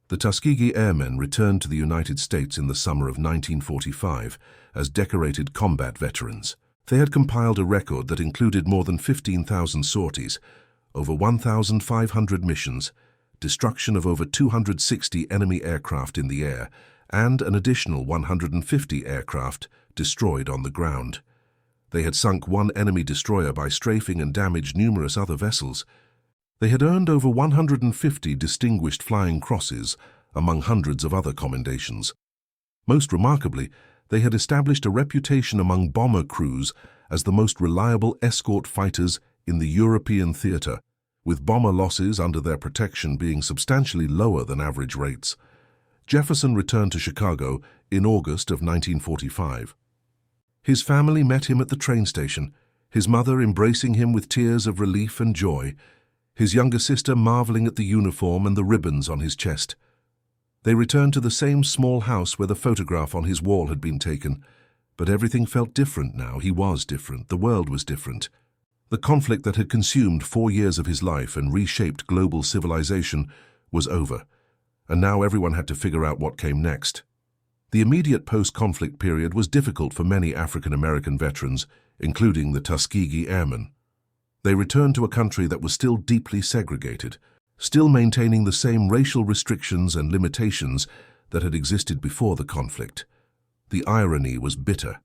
The Tuskegee Airmen returned to the United States in the summer of 1945 as decorated combat veterans. They had compiled a record that included more than 15,000 sorties, over 1,500 missions, destruction of over 260 enemy aircraft in the air, and an additional 150 aircraft destroyed on the ground. They had sunk 1 enemy destroyer by strafing and damaged numerous other vessels. They had earned over 150 distinguished flying crosses, among hundreds of other commendations. Most remarkably, they had established a reputation among bomber crews as the most reliable escort fighters in the European theater, with bomber losses under their protection being substantially lower than average rates. Jefferson returned to Chicago in August of 1945. His family met him at the train station, his mother embracing him with tears of relief and joy, his younger sister marveling at the uniform and the ribbons on his chest. They returned to the same small house where the photograph on his wall had been taken, but everything felt different now. He was different. The world was different. The conflict that had consumed 4 years of his life and reshaped global civilization was over, and now everyone had to figure out what came next. The immediate post-conflict period was difficult for many African-American veterans, including the Tuskegee Airmen. They returned to a country that was still deeply segregated, still maintaining the same racial restrictions and limitations that had existed before the conflict. The irony was bitter.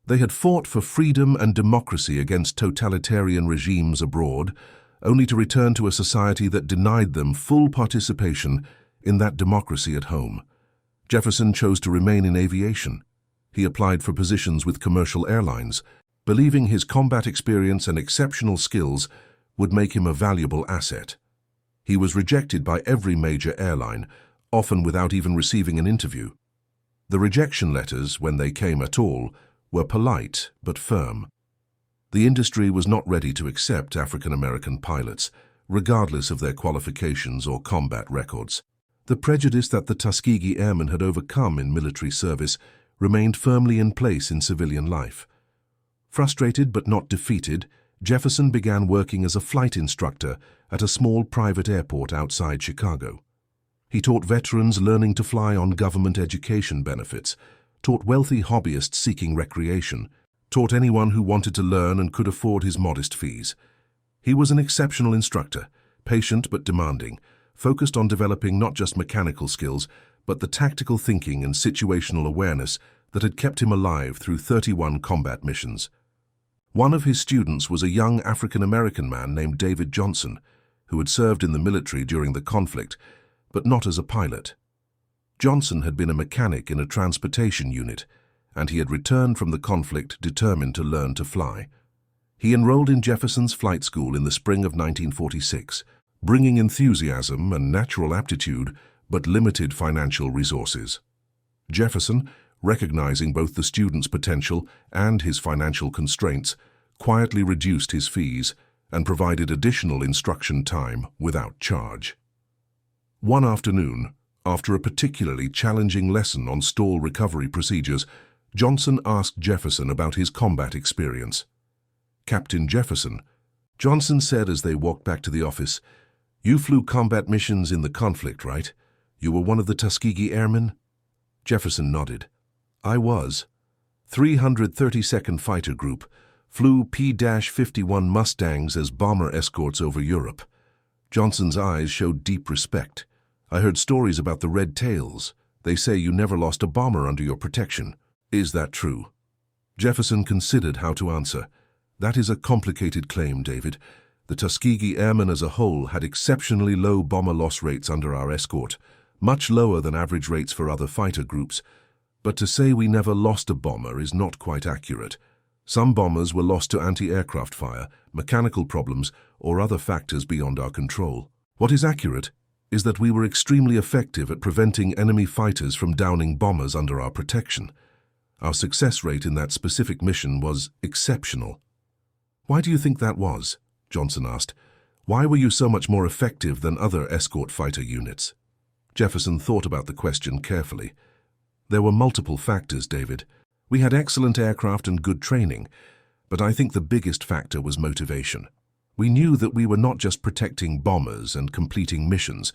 They had fought for freedom and democracy against totalitarian regimes abroad, only to return to a society that denied them full participation in that democracy at home. Jefferson chose to remain in aviation. He applied for positions with commercial airlines, believing his combat experience and exceptional skills would make him a valuable asset. He was rejected by every major airline, often without even receiving an interview. The rejection letters, when they came at all, were polite but firm. The industry was not ready to accept African-American pilots, regardless of their qualifications or combat records. The prejudice that the Tuskegee Airmen had overcome in military service remained firmly in place in civilian life. Frustrated but not defeated, Jefferson began working as a flight instructor at a small private airport outside Chicago. He taught veterans learning to fly on government education benefits, taught wealthy hobbyists seeking recreation, taught anyone who wanted to learn and could afford his modest fees. He was an exceptional instructor, patient but demanding, focused on developing not just mechanical skills, but the tactical thinking and situational awareness that had kept him alive through 31 combat missions. One of his students was a young African-American man named David Johnson, who had served in the military during the conflict, but not as a pilot. Johnson had been a mechanic in a transportation unit, and he had returned from the conflict determined to learn to fly. He enrolled in Jefferson's flight school in the spring of 1946, bringing enthusiasm and natural aptitude, but limited financial resources. Jefferson, recognizing both the student's potential and his financial constraints, quietly reduced his fees and provided additional instruction time without charge. One afternoon, after a particularly challenging lesson on stall recovery procedures, Johnson asked Jefferson about his combat experience. "Captain Jefferson," Johnson said as they walked back to the office, "you flew combat missions in the conflict, right? You were one of the Tuskegee Airmen?" Jefferson nodded. "I was. 332nd Fighter Group, flew P-51 Mustangs as bomber escorts over Europe." Johnson's eyes showed deep respect. "I heard stories about the Red Tails. They say you never lost a bomber under your protection. Is that true?" Jefferson considered how to answer. "That is a complicated claim, David. The Tuskegee Airmen as a whole had exceptionally low bomber loss rates under our escort, much lower than average rates for other fighter groups. But to say we never lost a bomber is not quite accurate. Some bombers were lost to anti-aircraft fire, mechanical problems, or other factors beyond our control. What is accurate is that we were extremely effective at preventing enemy fighters from downing bombers under our protection. Our success rate in that specific mission was exceptional." "Why do you think that was?" Johnson asked. "Why were you so much more effective than other escort fighter units?" Jefferson thought about the question carefully. "There were multiple factors, David. We had excellent aircraft and good training, but I think the biggest factor was motivation. We knew that we were not just protecting bombers and completing missions.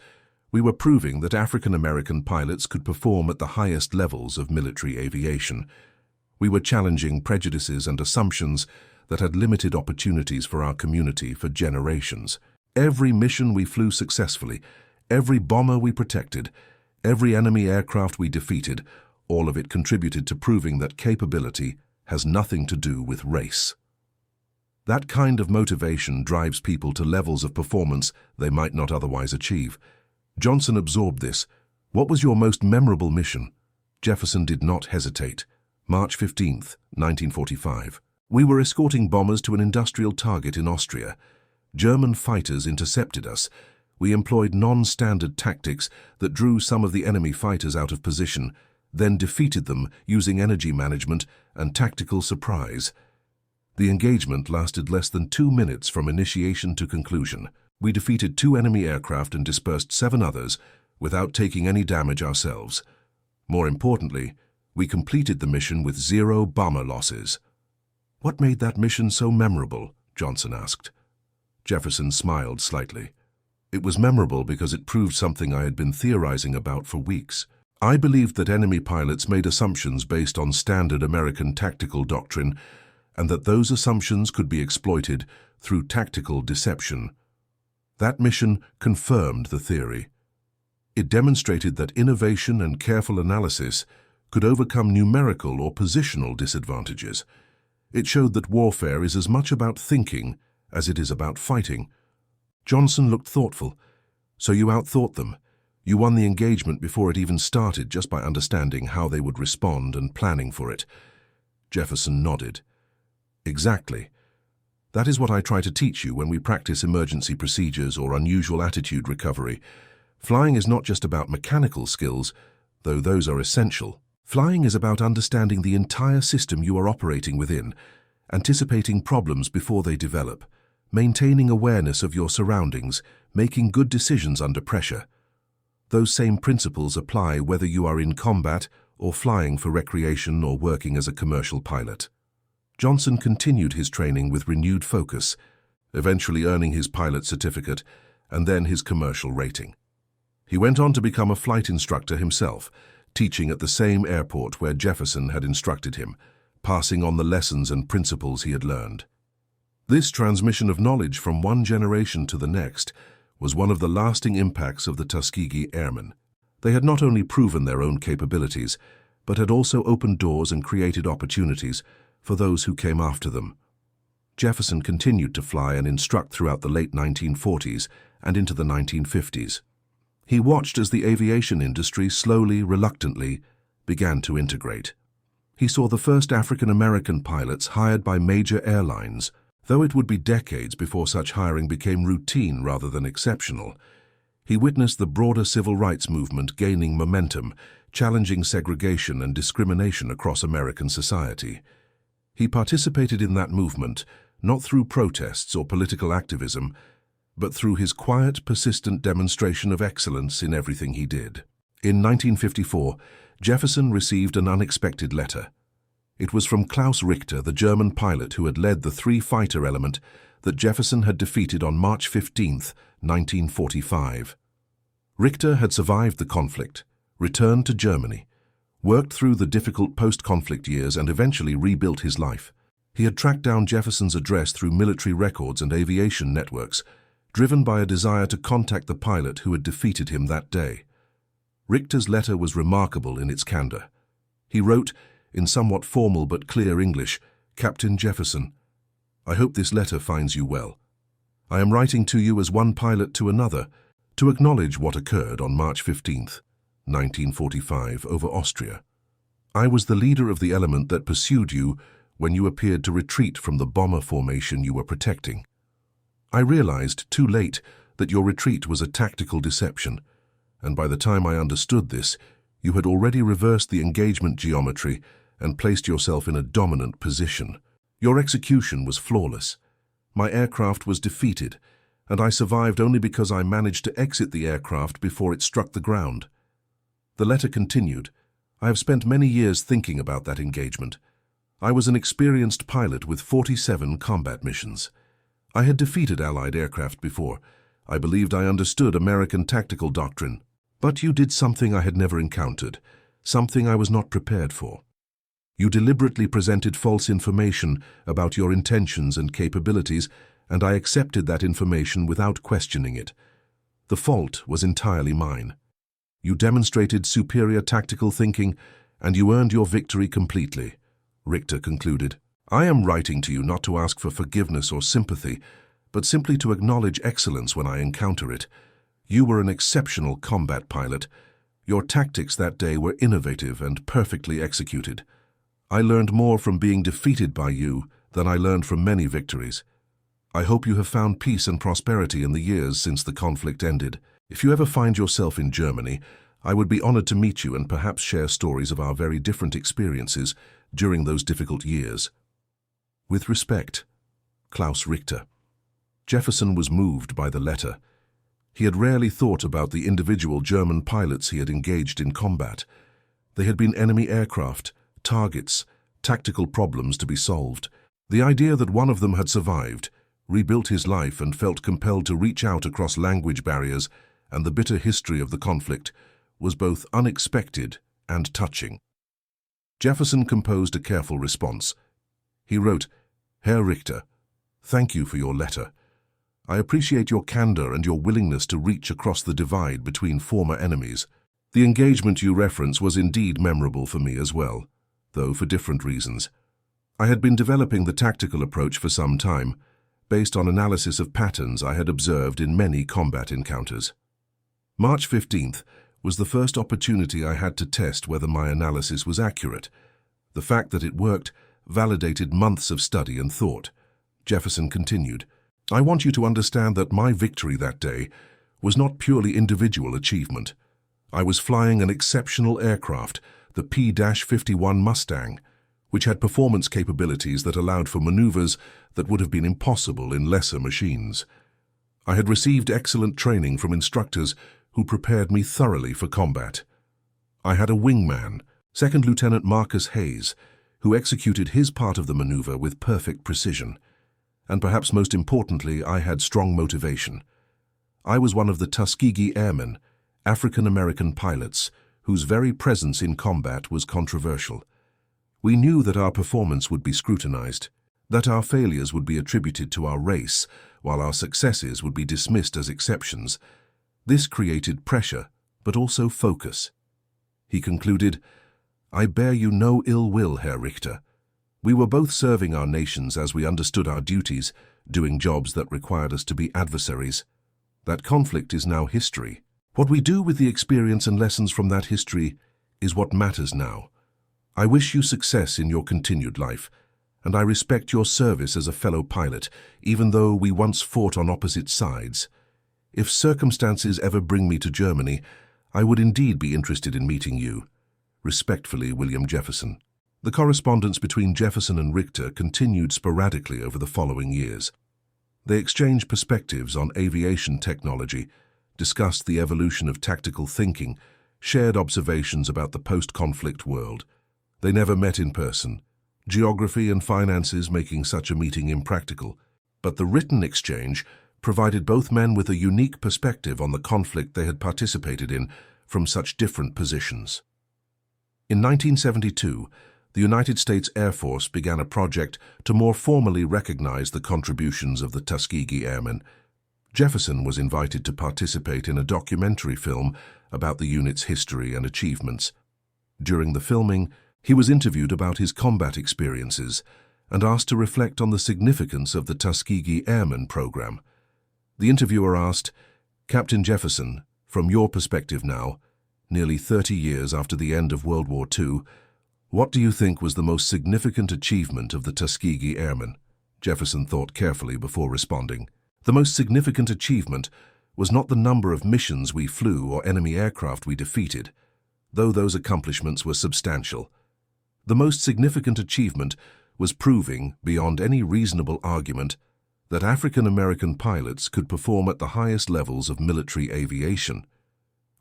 We were proving that African-American pilots could perform at the highest levels of military aviation. We were challenging prejudices and assumptions that had limited opportunities for our community for generations. Every mission we flew successfully, every bomber we protected, every enemy aircraft we defeated, all of it contributed to proving that capability has nothing to do with race. That kind of motivation drives people to levels of performance they might not otherwise achieve." Johnson absorbed this. "What was your most memorable mission?" Jefferson did not hesitate. "March 15th, 1945. We were escorting bombers to an industrial target in Austria. German fighters intercepted us. We employed non-standard tactics that drew some of the enemy fighters out of position, then defeated them using energy management and tactical surprise. The engagement lasted less than 2 minutes from initiation to conclusion. We defeated 2 enemy aircraft and dispersed 7 others without taking any damage ourselves. More importantly, we completed the mission with 0 bomber losses." "What made that mission so memorable?" Johnson asked. Jefferson smiled slightly. It was memorable because it proved something I had been theorizing about for weeks. I believed that enemy pilots made assumptions based on standard American tactical doctrine, and that those assumptions could be exploited through tactical deception. That mission confirmed the theory. It demonstrated that innovation and careful analysis could overcome numerical or positional disadvantages. It showed that warfare is as much about thinking as it is about fighting. Johnson looked thoughtful. So you outthought them. You won the engagement before it even started just by understanding how they would respond and planning for it. Jefferson nodded. Exactly. That is what I try to teach you when we practice emergency procedures or unusual attitude recovery. Flying is not just about mechanical skills, though those are essential. Flying is about understanding the entire system you are operating within, anticipating problems before they develop, maintaining awareness of your surroundings, making good decisions under pressure. Those same principles apply whether you are in combat or flying for recreation or working as a commercial pilot. Johnson continued his training with renewed focus, eventually earning his pilot certificate and then his commercial rating. He went on to become a flight instructor himself, teaching at the same airport where Jefferson had instructed him, passing on the lessons and principles he had learned. This transmission of knowledge from one generation to the next was one of the lasting impacts of the Tuskegee Airmen. They had not only proven their own capabilities, but had also opened doors and created opportunities for those who came after them. Jefferson continued to fly and instruct throughout the late 1940s and into the 1950s. He watched as the aviation industry slowly, reluctantly, began to integrate. He saw the first African-American pilots hired by major airlines, though it would be decades before such hiring became routine rather than exceptional. He witnessed the broader civil rights movement gaining momentum, challenging segregation and discrimination across American society. He participated in that movement, not through protests or political activism, but through his quiet, persistent demonstration of excellence in everything he did. In 1954, Jefferson received an unexpected letter. It was from Klaus Richter, the German pilot who had led the three-fighter element that Jefferson had defeated on March 15, 1945. Richter had survived the conflict, returned to Germany, worked through the difficult post-conflict years and eventually rebuilt his life. He had tracked down Jefferson's address through military records and aviation networks, driven by a desire to contact the pilot who had defeated him that day. Richter's letter was remarkable in its candor. He wrote, in somewhat formal but clear English, "Captain Jefferson, I hope this letter finds you well. I am writing to you as one pilot to another to acknowledge what occurred on March 15, 1945, over Austria. I was the leader of the element that pursued you when you appeared to retreat from the bomber formation you were protecting. I realized too late that your retreat was a tactical deception, and by the time I understood this, you had already reversed the engagement geometry and placed yourself in a dominant position. Your execution was flawless. My aircraft was defeated, and I survived only because I managed to exit the aircraft before it struck the ground." The letter continued, "I have spent many years thinking about that engagement. I was an experienced pilot with 47 combat missions. I had defeated Allied aircraft before. I believed I understood American tactical doctrine. But you did something I had never encountered, something I was not prepared for. You deliberately presented false information about your intentions and capabilities, and I accepted that information without questioning it. The fault was entirely mine. You demonstrated superior tactical thinking, and you earned your victory completely," Richter concluded. "I am writing to you not to ask for forgiveness or sympathy, but simply to acknowledge excellence when I encounter it. You were an exceptional combat pilot. Your tactics that day were innovative and perfectly executed. I learned more from being defeated by you than I learned from many victories. I hope you have found peace and prosperity in the years since the conflict ended. If you ever find yourself in Germany, I would be honored to meet you and perhaps share stories of our very different experiences during those difficult years. With respect, Klaus Richter." Jefferson was moved by the letter. He had rarely thought about the individual German pilots he had engaged in combat. They had been enemy aircraft, targets, tactical problems to be solved. The idea that one of them had survived, rebuilt his life and felt compelled to reach out across language barriers and the bitter history of the conflict, was both unexpected and touching. Jefferson composed a careful response. He wrote, "Herr Richter, thank you for your letter. I appreciate your candor and your willingness to reach across the divide between former enemies. The engagement you reference was indeed memorable for me as well, though for different reasons. I had been developing the tactical approach for some time, based on analysis of patterns I had observed in many combat encounters. March 15th was the first opportunity I had to test whether my analysis was accurate. The fact that it worked validated months of study and thought." Jefferson continued, "I want you to understand that my victory that day was not purely individual achievement. I was flying an exceptional aircraft, the P-51 Mustang, which had performance capabilities that allowed for maneuvers that would have been impossible in lesser machines. I had received excellent training from instructors who prepared me thoroughly for combat. I had a wingman, Second Lieutenant Marcus Hayes, who executed his part of the maneuver with perfect precision. And perhaps most importantly, I had strong motivation. I was one of the Tuskegee Airmen, African-American pilots, whose very presence in combat was controversial. We knew that our performance would be scrutinized, that our failures would be attributed to our race, while our successes would be dismissed as exceptions. This created pressure, but also focus." He concluded, "I bear you no ill will, Herr Richter. We were both serving our nations as we understood our duties, doing jobs that required us to be adversaries. That conflict is now history. What we do with the experience and lessons from that history is what matters now. I wish you success in your continued life, and I respect your service as a fellow pilot, even though we once fought on opposite sides. If circumstances ever bring me to Germany, I would indeed be interested in meeting you. Respectfully, William Jefferson." The correspondence between Jefferson and Richter continued sporadically over the following years. They exchanged perspectives on aviation technology, discussed the evolution of tactical thinking, shared observations about the post-conflict world. They never met in person, geography and finances making such a meeting impractical. But the written exchange provided both men with a unique perspective on the conflict they had participated in from such different positions. In 1972, the United States Air Force began a project to more formally recognize the contributions of the Tuskegee Airmen. Jefferson was invited to participate in a documentary film about the unit's history and achievements. During the filming, he was interviewed about his combat experiences and asked to reflect on the significance of the Tuskegee Airman program. The interviewer asked, "Captain Jefferson, from your perspective now, nearly 30 years after the end of World War II, what do you think was the most significant achievement of the Tuskegee Airmen?" Jefferson thought carefully before responding. "The most significant achievement was not the number of missions we flew or enemy aircraft we defeated, though those accomplishments were substantial. The most significant achievement was proving, beyond any reasonable argument, that African-American pilots could perform at the highest levels of military aviation.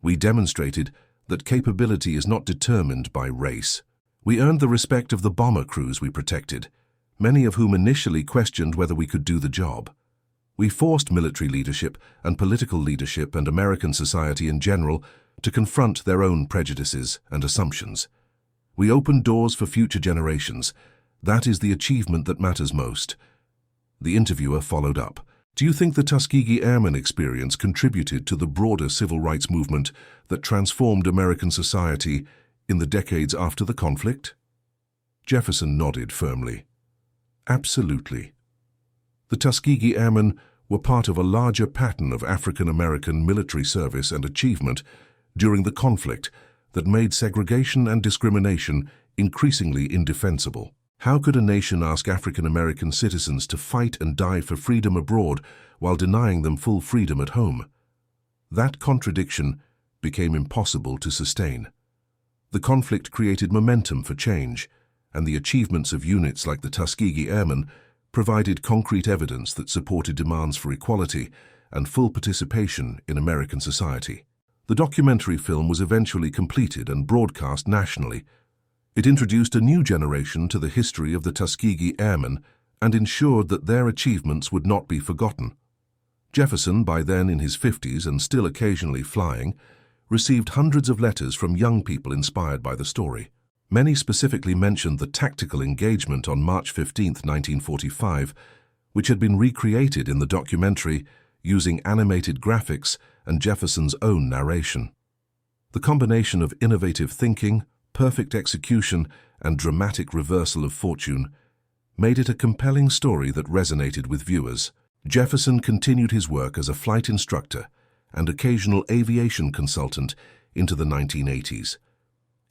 We demonstrated that capability is not determined by race. We earned the respect of the bomber crews we protected, many of whom initially questioned whether we could do the job. We forced military leadership and political leadership and American society in general to confront their own prejudices and assumptions. We opened doors for future generations. That is the achievement that matters most." The interviewer followed up. "Do you think the Tuskegee Airman experience contributed to the broader civil rights movement that transformed American society in the decades after the conflict?" Jefferson nodded firmly. "Absolutely. The Tuskegee Airmen were part of a larger pattern of African-American military service and achievement during the conflict that made segregation and discrimination increasingly indefensible. How could a nation ask African-American citizens to fight and die for freedom abroad while denying them full freedom at home? That contradiction became impossible to sustain. The conflict created momentum for change, and the achievements of units like the Tuskegee Airmen provided concrete evidence that supported demands for equality and full participation in American society. The documentary film was eventually completed and broadcast nationally. It introduced a new generation to the history of the Tuskegee Airmen and ensured that their achievements would not be forgotten. Jefferson, by then in his 50s and still occasionally flying, received hundreds of letters from young people inspired by the story. Many specifically mentioned the tactical engagement on March 15, 1945, which had been recreated in the documentary using animated graphics and Jefferson's own narration. The combination of innovative thinking, perfect execution, and dramatic reversal of fortune made it a compelling story that resonated with viewers. Jefferson continued his work as a flight instructor and occasional aviation consultant into the 1980s.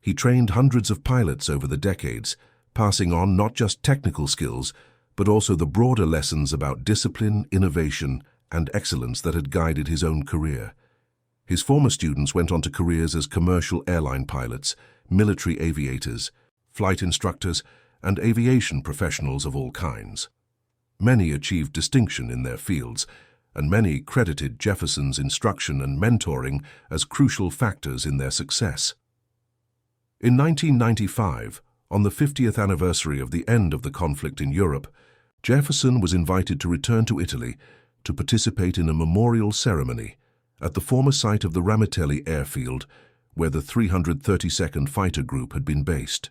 He trained hundreds of pilots over the decades, passing on not just technical skills, but also the broader lessons about discipline, innovation, and excellence that had guided his own career. His former students went on to careers as commercial airline pilots, military aviators, flight instructors, and aviation professionals of all kinds. Many achieved distinction in their fields, and many credited Jefferson's instruction and mentoring as crucial factors in their success. In 1995, on the 50th anniversary of the end of the conflict in Europe, Jefferson was invited to return to Italy to participate in a memorial ceremony at the former site of the Ramitelli airfield, where the 332nd Fighter Group had been based.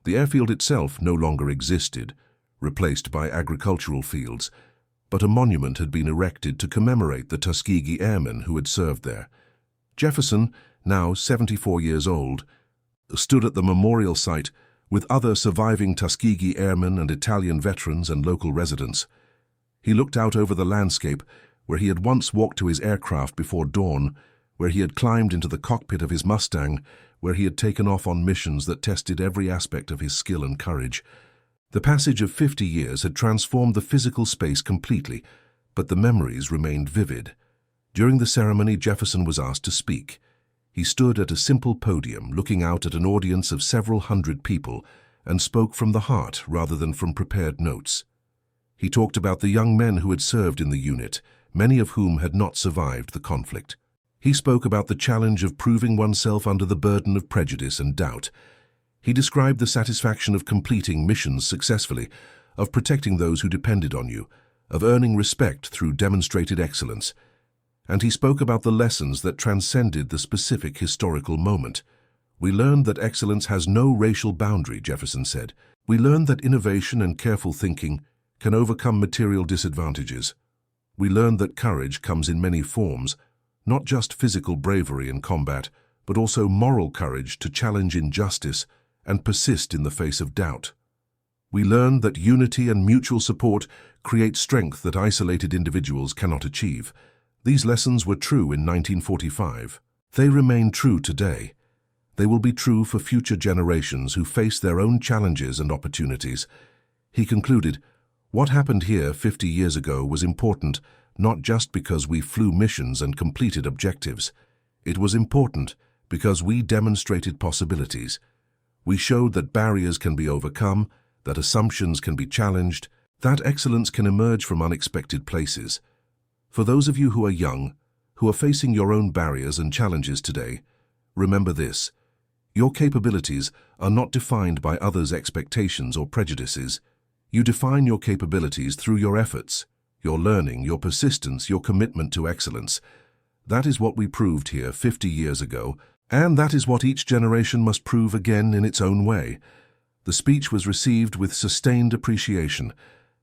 The airfield itself no longer existed, replaced by agricultural fields, but a monument had been erected to commemorate the Tuskegee Airmen who had served there. Jefferson, now 74 years old, stood at the memorial site with other surviving Tuskegee Airmen and Italian veterans and local residents. He looked out over the landscape where he had once walked to his aircraft before dawn, where he had climbed into the cockpit of his Mustang, where he had taken off on missions that tested every aspect of his skill and courage. The passage of 50 years had transformed the physical space completely, but the memories remained vivid. During the ceremony, Jefferson was asked to speak. He stood at a simple podium, looking out at an audience of several hundred people, and spoke from the heart rather than from prepared notes. He talked about the young men who had served in the unit, many of whom had not survived the conflict. He spoke about the challenge of proving oneself under the burden of prejudice and doubt. He described the satisfaction of completing missions successfully, of protecting those who depended on you, of earning respect through demonstrated excellence. And he spoke about the lessons that transcended the specific historical moment. We learned that excellence has no racial boundary, Jefferson said. We learned that innovation and careful thinking can overcome material disadvantages. We learned that courage comes in many forms, not just physical bravery in combat, but also moral courage to challenge injustice and persist in the face of doubt. We learned that unity and mutual support create strength that isolated individuals cannot achieve. These lessons were true in 1945. They remain true today. They will be true for future generations who face their own challenges and opportunities. He concluded, "What happened here 50 years ago was important, not just because we flew missions and completed objectives. It was important because we demonstrated possibilities. We showed that barriers can be overcome, that assumptions can be challenged, that excellence can emerge from unexpected places. For those of you who are young, who are facing your own barriers and challenges today, remember this. Your capabilities are not defined by others' expectations or prejudices. You define your capabilities through your efforts, your learning, your persistence, your commitment to excellence. That is what we proved here 50 years ago, and that is what each generation must prove again in its own way." The speech was received with sustained appreciation.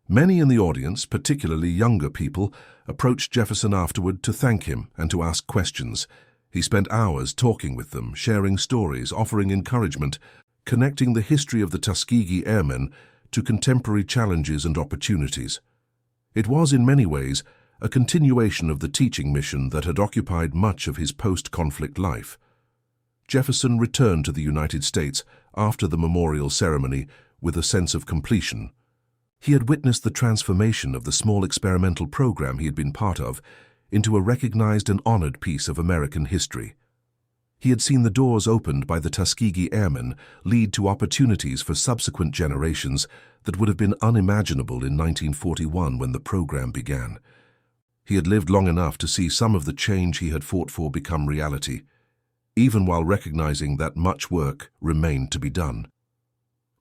Many in the audience, particularly younger people, approached Jefferson afterward to thank him and to ask questions. He spent hours talking with them, sharing stories, offering encouragement, connecting the history of the Tuskegee Airmen to contemporary challenges and opportunities. It was, in many ways, a continuation of the teaching mission that had occupied much of his post-conflict life. Jefferson returned to the United States after the memorial ceremony with a sense of completion. He had witnessed the transformation of the small experimental program he had been part of into a recognized and honored piece of American history. He had seen the doors opened by the Tuskegee Airmen lead to opportunities for subsequent generations that would have been unimaginable in 1941 when the program began. He had lived long enough to see some of the change he had fought for become reality, even while recognizing that much work remained to be done.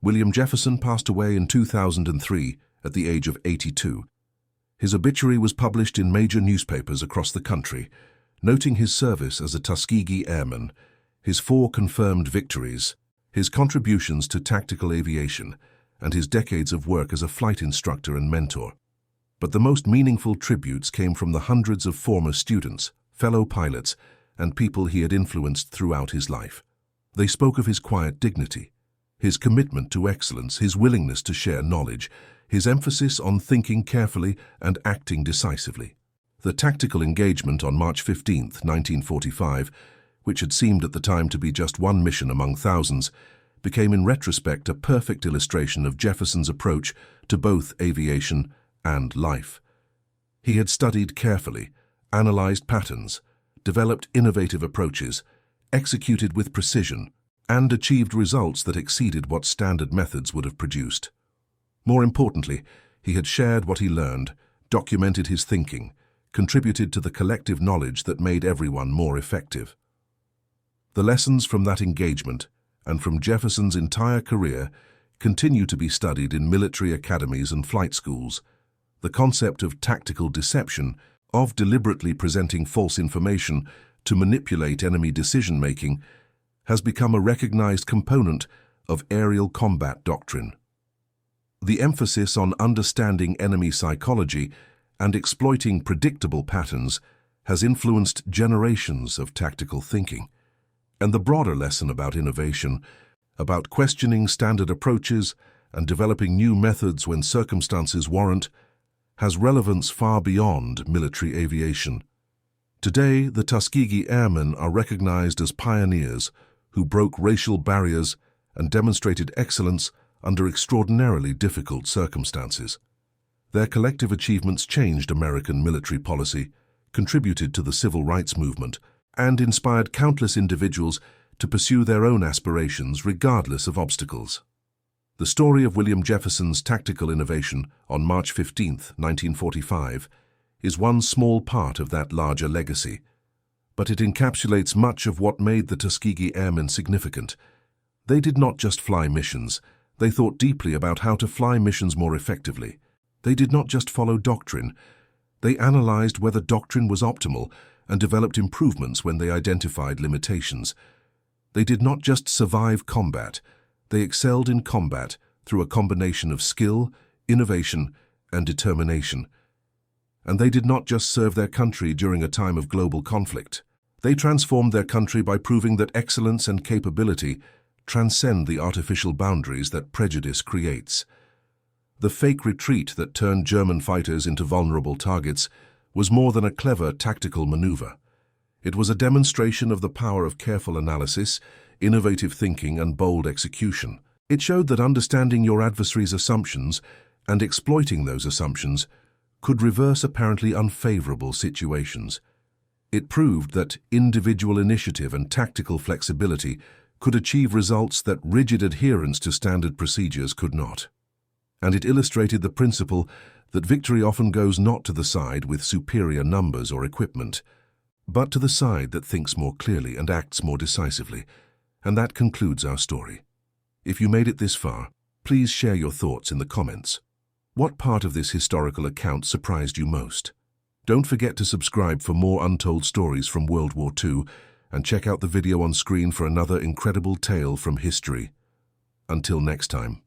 William Jefferson passed away in 2003 at the age of 82. His obituary was published in major newspapers across the country, noting his service as a Tuskegee Airman, his 4 confirmed victories, his contributions to tactical aviation, and his decades of work as a flight instructor and mentor. But the most meaningful tributes came from the hundreds of former students, fellow pilots, and people he had influenced throughout his life. They spoke of his quiet dignity, his commitment to excellence, his willingness to share knowledge, his emphasis on thinking carefully and acting decisively. The tactical engagement on March 15, 1945, which had seemed at the time to be just one mission among thousands, became in retrospect a perfect illustration of Jefferson's approach to both aviation and life. He had studied carefully, analyzed patterns, developed innovative approaches, executed with precision, and achieved results that exceeded what standard methods would have produced. More importantly, he had shared what he learned, documented his thinking, contributed to the collective knowledge that made everyone more effective. The lessons from that engagement and from Jefferson's entire career continue to be studied in military academies and flight schools. The concept of tactical deception, of deliberately presenting false information to manipulate enemy decision-making, has become a recognized component of aerial combat doctrine. The emphasis on understanding enemy psychology and exploiting predictable patterns has influenced generations of tactical thinking. And the broader lesson about innovation, about questioning standard approaches and developing new methods when circumstances warrant, has relevance far beyond military aviation. Today, the Tuskegee Airmen are recognized as pioneers who broke racial barriers and demonstrated excellence under extraordinarily difficult circumstances. Their collective achievements changed American military policy, contributed to the civil rights movement, and inspired countless individuals to pursue their own aspirations regardless of obstacles. The story of William Jefferson's tactical innovation on March 15, 1945, is one small part of that larger legacy, but it encapsulates much of what made the Tuskegee Airmen significant. They did not just fly missions, they thought deeply about how to fly missions more effectively. They did not just follow doctrine, they analyzed whether doctrine was optimal and developed improvements when they identified limitations. They did not just survive combat, they excelled in combat through a combination of skill, innovation, and determination. And they did not just serve their country during a time of global conflict. They transformed their country by proving that excellence and capability transcend the artificial boundaries that prejudice creates. The fake retreat that turned German fighters into vulnerable targets was more than a clever tactical maneuver. It was a demonstration of the power of careful analysis, innovative thinking, and bold execution. It showed that understanding your adversary's assumptions and exploiting those assumptions could reverse apparently unfavorable situations. It proved that individual initiative and tactical flexibility could achieve results that rigid adherence to standard procedures could not. And it illustrated the principle that victory often goes not to the side with superior numbers or equipment, but to the side that thinks more clearly and acts more decisively. And that concludes our story. If you made it this far, please share your thoughts in the comments. What part of this historical account surprised you most? Don't forget to subscribe for more untold stories from World War II and check out the video on screen for another incredible tale from history. Until next time.